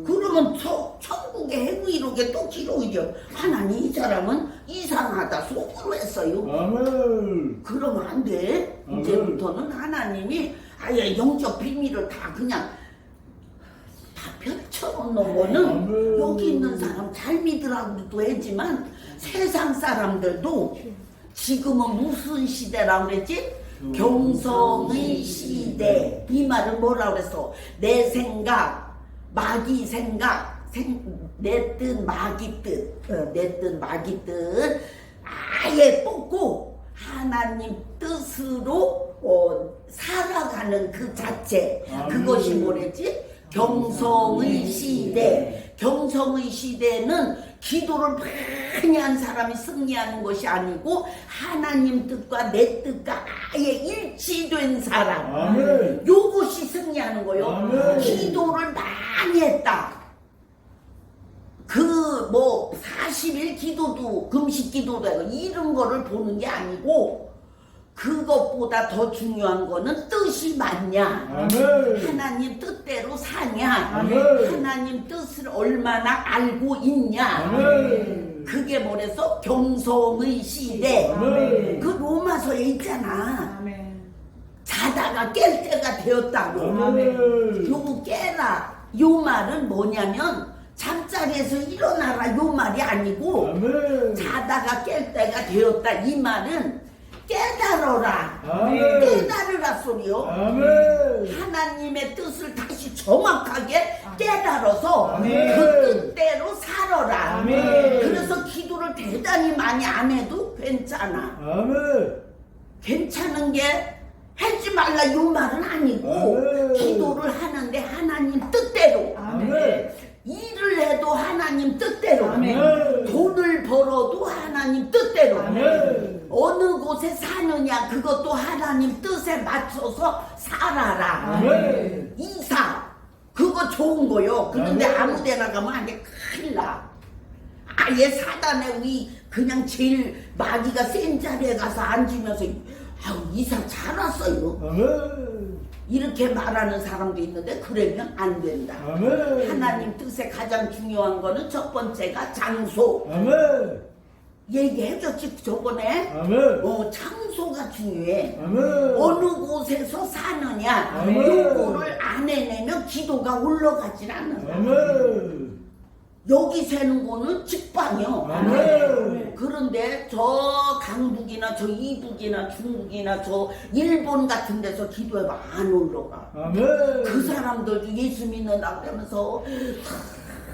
그러면 천국의 행위록에 또 기록이죠. 하나님 이 사람은 이상하다 속으로 했어요. 아멘. 그러면 안 돼. 아멘. 이제부터는 하나님이 아예 영적 비밀을 다 그냥 다 펼쳐놓는 거는 아멘. 여기 있는 사람 잘 믿으라고도 했지만 세상 사람들도 지금은 무슨 시대라고 그랬지? 경성의 시대. 이 말은 뭐라고 그랬어? 내 생각, 마귀 생각, 내 뜻, 마귀 뜻, 내 뜻, 마귀 뜻 아예 뽑고 하나님 뜻으로 살아가는 그 자체. 그것이 뭐랬지? 경성의 시대. 경성의 시대는 기도를 많이 한 사람이 승리하는 것이 아니고 하나님 뜻과 내 뜻과 아예 일치된 사람 아멘. 요것이 승리하는 거요. 아멘. 기도를 많이 했다. 그 뭐 40일 기도도 금식 기도도 하고 이런 거를 보는 게 아니고 그것보다 더 중요한 거는 뜻이 맞냐, 아멘. 하나님 뜻대로 사냐, 아멘. 하나님 뜻을 얼마나 알고 있냐. 아멘. 그게 뭐래서 경성의 시대. 아멘. 그 로마서에 있잖아. 아멘. 자다가 깰 때가 되었다고. 아멘. 요거 깨라. 요 말은 뭐냐면 잠자리에서 일어나라 요 말이 아니고 아멘. 자다가 깰 때가 되었다. 이 말은 깨달어라. 아멘. 깨달으라 소리요. 아멘. 하나님의 뜻을 다시 정확하게 깨달아서 아멘. 그 뜻대로 살아라. 아멘. 그래서 기도를 대단히 많이 안 해도 괜찮아. 아멘. 괜찮은 게 하지 말라 요 말은 아니고 아멘. 기도를 하는데 하나님 뜻대로 아멘. 일을 해도 하나님 뜻대로 아멘. 돈을 벌어도 하나님 뜻대로 아멘. 어느 곳에 사느냐 그것도 하나님 뜻에 맞춰서 살아라. 아멘. 이사 그거 좋은 거요. 그런데 아멘. 아무 데나 가면 안 돼. 큰일 나. 아예 사단에 우리 그냥 제일 마귀가 센 자리에 가서 앉으면서 아우 이사 잘 왔어요. 아멘. 이렇게 말하는 사람도 있는데 그러면 안 된다. 아멘. 하나님 뜻에 가장 중요한 거는 첫 번째가 장소. 아멘. 얘기해줬지 저번에. 아멘. 장소가 중요해. 아멘. 어느 곳에서 사느냐 아멘. 요거를 안 해내면 기도가 올라가질 않는다. 아멘. 여기 세는 거는 직방이요. 아멘. 그런데 저 강북이나 저 이북이나 중국이나 저 일본 같은 데서 기도해봐 안 올라가. 아멘. 그 사람들도 예수 믿는다 그러면서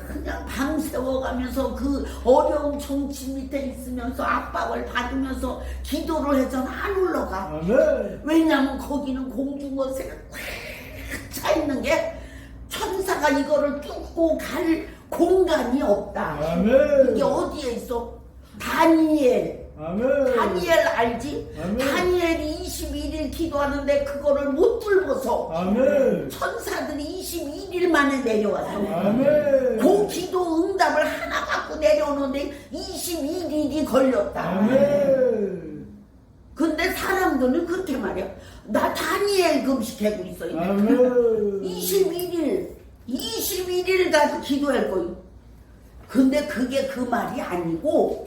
그냥 밤새워가면서 그 어려운 정치 밑에 있으면서 압박을 받으면서 기도를 해서 안 올라가. 아멘. 왜냐면 거기는 공중권세가 꽉 차 있는 게 천사가 이거를 뚫고 갈 공간이 없다. 아멘. 이게 어디에 있어? 다니엘. 아멘. 다니엘 알지? 아멘. 다니엘이 21일 기도하는데 그거를 못 뚫어서 아멘. 천사들이 21일 만에 내려왔어. 아멘. 그 기도 응답을 하나 갖고 내려오는데 21일이 걸렸다. 아멘. 근데 사람들은 그렇게 말이야. 나 다니엘 금식하고 있어. 아멘. 21일 가서 기도할 거예요. 근데 그게 그 말이 아니고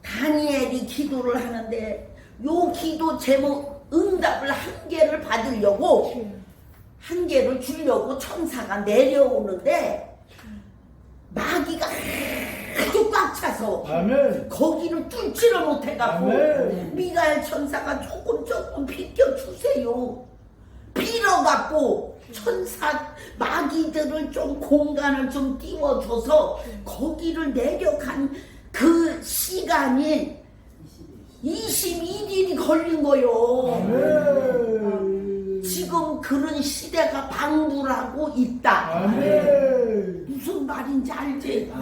다니엘이 기도를 하는데 요 기도 제목 응답을 한 개를 받으려고 한 개를 주려고 천사가 내려오는데 마귀가 아주 꽉 차서 아멘. 거기를 뚫지를 못해갖고 아멘. 미가엘 천사가 조금 비켜주세요. 빌어갖고 천사 마귀들을 좀 공간을 좀 띄워줘서 거기를 내려간 그 시간이 21일이 걸린 거요. 아멘. 지금 그런 시대가 방불하고 있다. 아멘. 무슨 말인지 알지?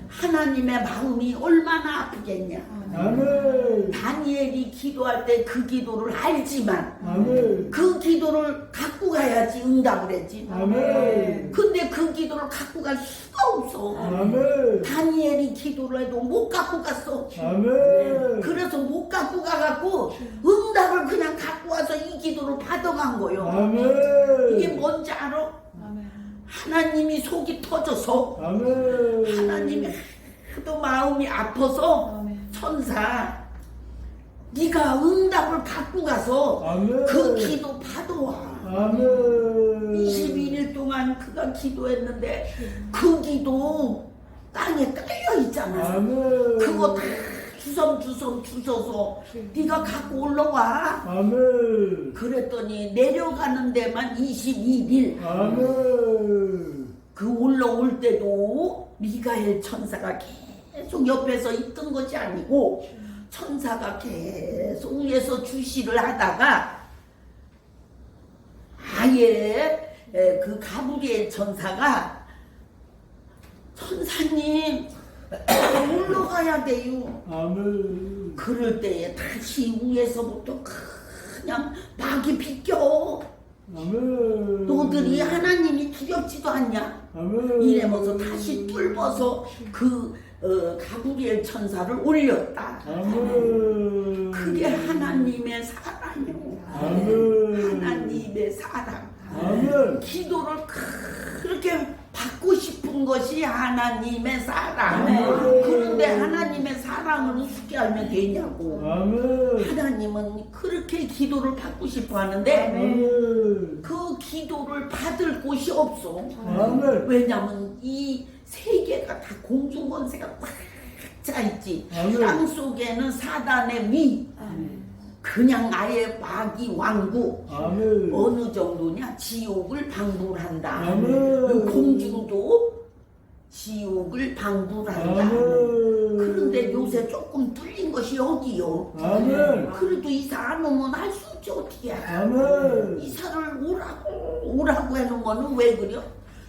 하나님의 마음이 얼마나 아프겠냐. 아멘. 다니엘이 기도할 때 그 기도를 알지만 아멘. 그 기도를 갖고 가야지 응답을 했지. 아멘. 근데 그 기도를 갖고 갈 수가 없어. 아멘. 다니엘이 기도를 해도 못 갖고 갔어. 아멘. 그래서 못 갖고 가갖고 응답을 그냥 갖고 와서 이 기도를 받아간 거요. 아멘. 이게 뭔지 알아? 하나님이 속이 터져서 아멘. 하나님이 하도 마음이 아파서 천사 네가 응답을 갖고 가서 아멘. 그 기도 받아와. 아멘. 21일 동안 그가 기도했는데 그 기도 땅에 깔려 있잖아. 아멘. 그거 다 주섬주섬 주워서 네가 갖고 올라와. 아멘. 그랬더니 내려가는 데만 21일. 아멘. 그 올라올 때도 미가엘 천사가 계속 옆에서 있던 것이 아니고 천사가 계속 위에서 주시를 하다가 아예 그 가브리엘 천사가 천사님 올라가야 돼요. 아멘. 그럴 때에 다시 위에서부터 그냥 막이 비껴. 아멘. 너들이 하나님이 두렵지도 않냐? 아멘. 이래면서 다시 뚫어서 그 가브리엘 천사를 올렸다. 아멘. 그게 하나님의 사랑이요. 아멘. 하나님의 사랑. 아멘. 기도를 그렇게 받고 싶은 것이 하나님의 사랑. 아멘. 그런데 하나님의 사랑을 우습게 알면 되냐고. 아멘. 하나님은 그렇게 기도를 받고 싶어 하는데 아멘. 그 기도를 받을 곳이 없어. 아멘. 왜냐면 이 세계가 다 공중권세가 꽉 차 있지. 아멘. 땅 속에는 사단의 위. 그냥 아예 마귀 왕국. 아멘. 어느 정도냐? 지옥을 방불한다. 아멘. 그 공중도 지옥을 방불한다. 아멘. 그런데 요새 조금 뚫린 것이 여기요. 아멘. 그래도 이사 안 오면 할 수 없지 어떻게 해. 아멘. 이사를 오라고 하는 거는 왜 그래요?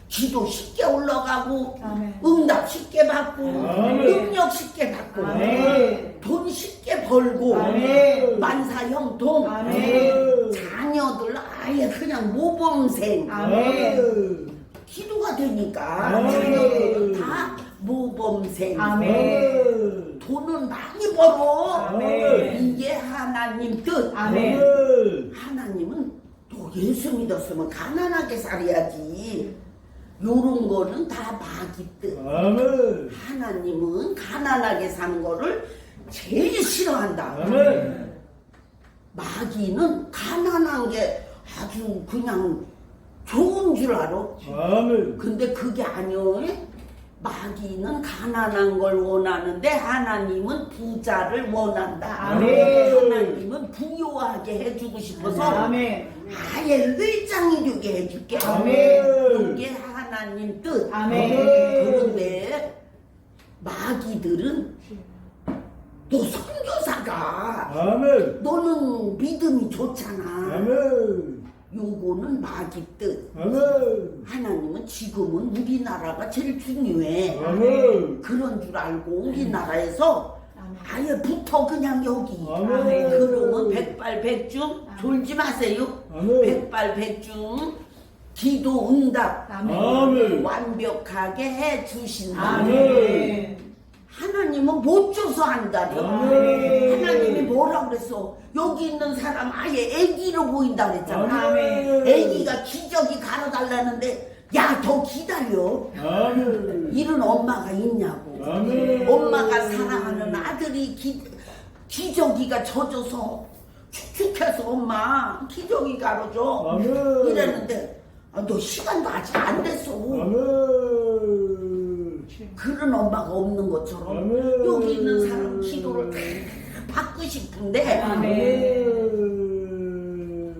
기도 쉽게 올라가고 아멘. 응답 쉽게 받고 아멘. 능력 쉽게 받고 아멘. 돈 쉽게 벌고 아멘. 만사형통 아멘. 자녀들 아예 그냥 모범생 아멘. 기도가 되니까 아멘. 자녀들은 다 모범생 아멘. 돈은 많이 벌어. 아멘. 이게 하나님 뜻. 아멘. 하나님은 또 예수 믿었으면 가난하게 살아야지. 요런 거는 다 마귀 뜻. 아멘. 하나님은 가난하게 사는 거를 제일 싫어한다. 아멘. 마귀는 가난한 게 아주 그냥 좋은 줄 알아. 아멘. 근데 그게 아니요. 마귀는 가난한 걸 원하는데 하나님은 부자를 원한다. 아멘. 하나님은 부유하게 해주고 싶어서 아멘. 아예 회장이 되게 해줄게. 아멘. 이게 하나님 뜻. 아멘. 그런데 마귀들은 너 선교사가 아멘. 너는 믿음이 좋잖아. 아멘. 요거는 마귀 뜻. 아멘. 하나님은 지금은 우리나라가 제일 중요해. 아멘. 그런 줄 알고 우리나라에서 아예 붙어 그냥 여기. 아멘. 그러면 백발백중 졸지 마세요. 아멘. 백발백중 기도 응답 아멘. 완벽하게 해 주신다. 아멘. 하나님은 못 줘서 한다요. 아멘. 하나님이 뭐라고 그랬어? 여기 있는 사람 아예 애기로 보인다 그랬잖아. 아멘. 애기가 기저귀 갈아달라는데 야 더 기다려. 아멘. 이런 엄마가 있냐고. 아멘. 엄마가 사랑하는 아들이 기저귀가 젖어서 축축해서 엄마 기저귀 갈아줘. 아멘. 이랬는데 너 시간도 아직 안 됐어. 아멘. 그런 엄마가 없는 것처럼 아멘. 여기 있는 사람 기도를 다 받고 싶은데 아멘.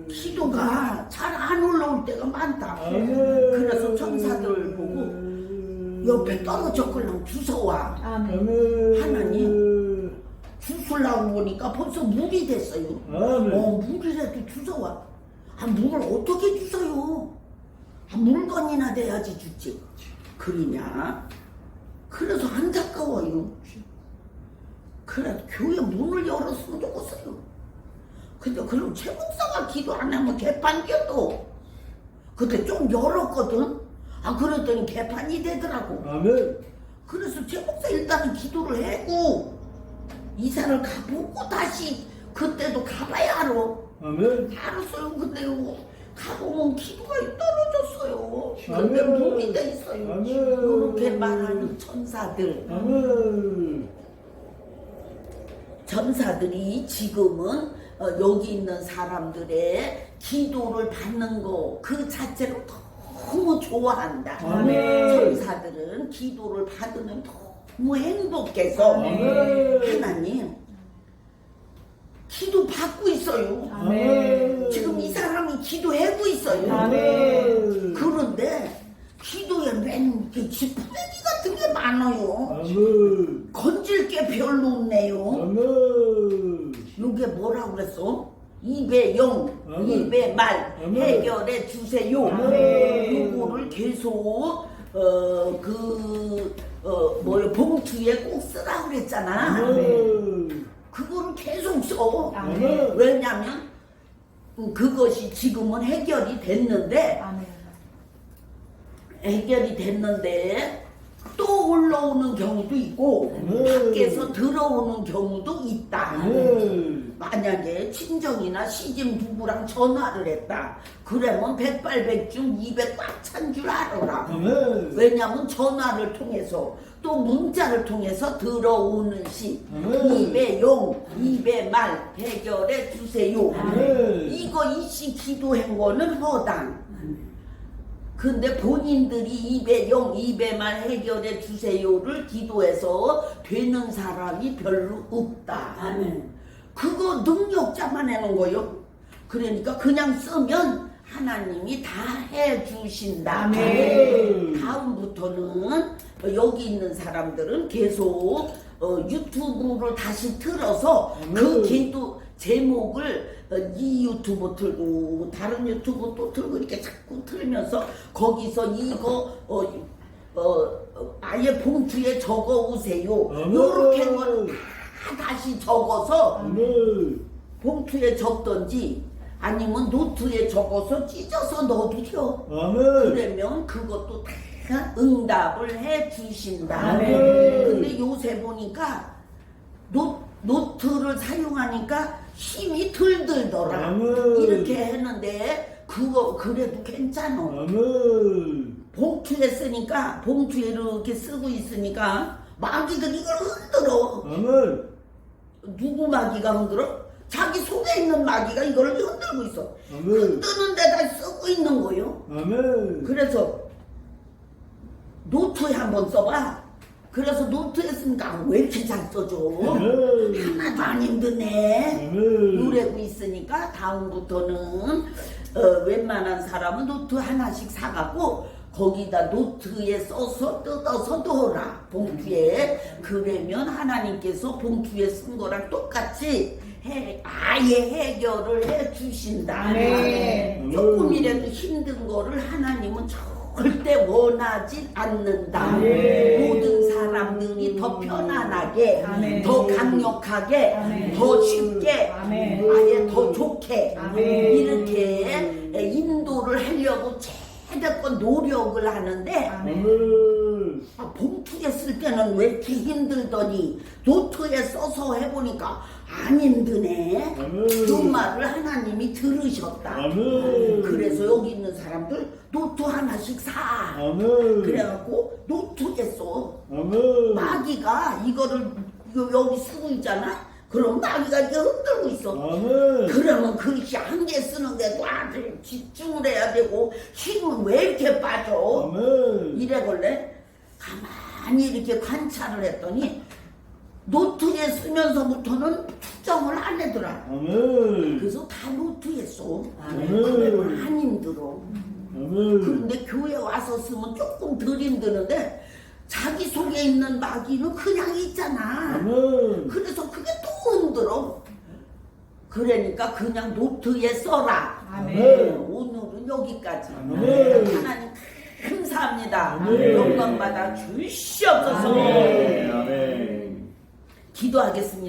기도가 잘 안 올라올 때가 많다. 아멘. 그래서 천사들 보고 옆에 떨어져 그냥 주워와. 아멘. 하나님. 주술라고 보니까 벌써 물이 됐어요. 아멘. 물이라도 주워와. 물을 어떻게 주워요? 물건이나 돼야지 주지. 그러냐? 그래서 안타까워요. 그래 교회 문을 열었으면 좋겠어요. 근데 그럼 최 목사가 기도 안 하면 개판 껴도. 그때 좀 열었거든. 그랬더니 개판이 되더라고. 아멘. 그래서 최 목사 일단은 기도를 하고 이사를 가보고 다시 그때도 가봐야 알아. 아멘. 알았어요. 근데 가보면 기도가 떨어졌어요. 근데 아멘. 몸이 돼 있어요. 아멘. 이렇게 말하는 천사들. 아멘. 천사들이 지금은 여기 있는 사람들의 기도를 받는 거 그 자체로 너무 좋아한다. 아멘. 천사들은 기도를 받으면 너무 행복해서 아멘. 하나님 기도 받고 있어요. 아멘. 지금 이 사람이 기도하고 있어요. 아멘. 그런데 기도에 맨 지푸레기 같은 게 많아요. 아멘. 건질 게 별로 없네요. 아멘. 요게 뭐라고 그랬어? 입에 영, 아멘. 입에 말, 아멘. 해결해 주세요. 아멘. 요거를 계속 봉투에 꼭 쓰라고 그랬잖아. 아멘. 그거를 계속 써. 아멘. 왜냐면 그것이 지금은 해결이 됐는데 또 올라오는 경우도 있고 밖에서 들어오는 경우도 있다. 아멘. 만약에 친정이나 시집 누구랑 전화를 했다. 그러면 백발백중 200 꽉 찬 줄 알아라. 아멘. 왜냐면 전화를 통해서 또 문자를 통해서 들어오는 시 입의 용, 입의 말 해결해 주세요. 이거 이시 기도한 거는 허당. 근데 본인들이 입의 용, 입의 말 해결해 주세요를 기도해서 되는 사람이 별로 없다. 아멘. 그거 능력자만 해놓은 거요. 그러니까 그냥 쓰면 하나님이 다 해주신다. 아멘. 다음부터는 여기 있는 사람들은 계속 유튜브를 다시 틀어서 그 기도 제목을 이 유튜브 틀고 다른 유튜브 또 틀고 이렇게 자꾸 틀면서 거기서 이거 아예 봉투에 적어 오세요. 요렇게 건 다시 적어서 아멘. 봉투에 적던지 아니면 노트에 적어서 찢어서 넣어도 돼. 아멘. 그러면 그것도 다 응답을 해 주신다. 아멘. 근데 요새 보니까 노트를 사용하니까 힘이 덜 들더라. 아멘. 이렇게 했는데 그거 그래도 괜찮아. 아멘. 봉투에 쓰니까 봉투에 이렇게 쓰고 있으니까 마귀가 이걸 흔들어. 아멘. 누구 마귀가 흔들어? 자기 속에 있는 마귀가 이걸 흔들고 있어. 아멘. 흔드는 데다 쓰고 있는 거요. 아멘. 그래서 노트에 한번 써봐. 그래서 노트에 쓰니까 왜 이렇게 잘 써줘? 아멘. 하나도 안 힘드네. 아멘. 누래고 있으니까 다음부터는 웬만한 사람은 노트 하나씩 사갖고 거기다 노트에 써서 뜯어서 넣어라. 봉투에. 그러면 하나님께서 봉투에 쓴 거랑 똑같이 아예 해결을 해 주신다. 아멘. 조금이라도 힘든 거를 하나님은 절대 원하지 않는다. 아멘. 모든 사람들이 더 편안하게, 아멘. 더 강력하게, 아멘. 더 쉽게, 아멘. 아예 더 좋게 아멘. 이렇게 인도를 하려고 최대한 노력을 하는데 아멘. 봉투에 쓸 때는 왜 이렇게 힘들더니 노트에 써서 해보니까 안 힘드네. 아멘. 그 말을 하나님이 들으셨다. 아멘. 그래서 여기 있는 사람들 노트 하나씩 사. 아멘. 그래갖고 노트에 써. 아멘. 마귀가 이거를 여기 쓰고 있잖아. 그럼 마귀가 이렇게 흔들고 있어. 아멘. 그러면 글씨 한 개 쓰는데도 아주 집중을 해야 되고 힘은 왜 이렇게 빠져? 아멘. 이래걸래 가만히 이렇게 관찰을 했더니 노트에 쓰면서부터는 투정을 안 하더라. 아멘. 그래서 다 노트에 써. 아멘. 그러면 안 힘들어. 아멘. 그런데 교회 와서 쓰면 조금 덜 힘드는데 자기 속에 있는 마귀는 그냥 있잖아. 아멘. 그래서 그게 또 힘들어. 그러니까 그냥 노트에 써라. 아멘. 오늘은 여기까지. 아멘. 하나님 감사합니다. 아멘. 영광받아 주시옵소서. 아멘. 아멘. 기도하겠습니다.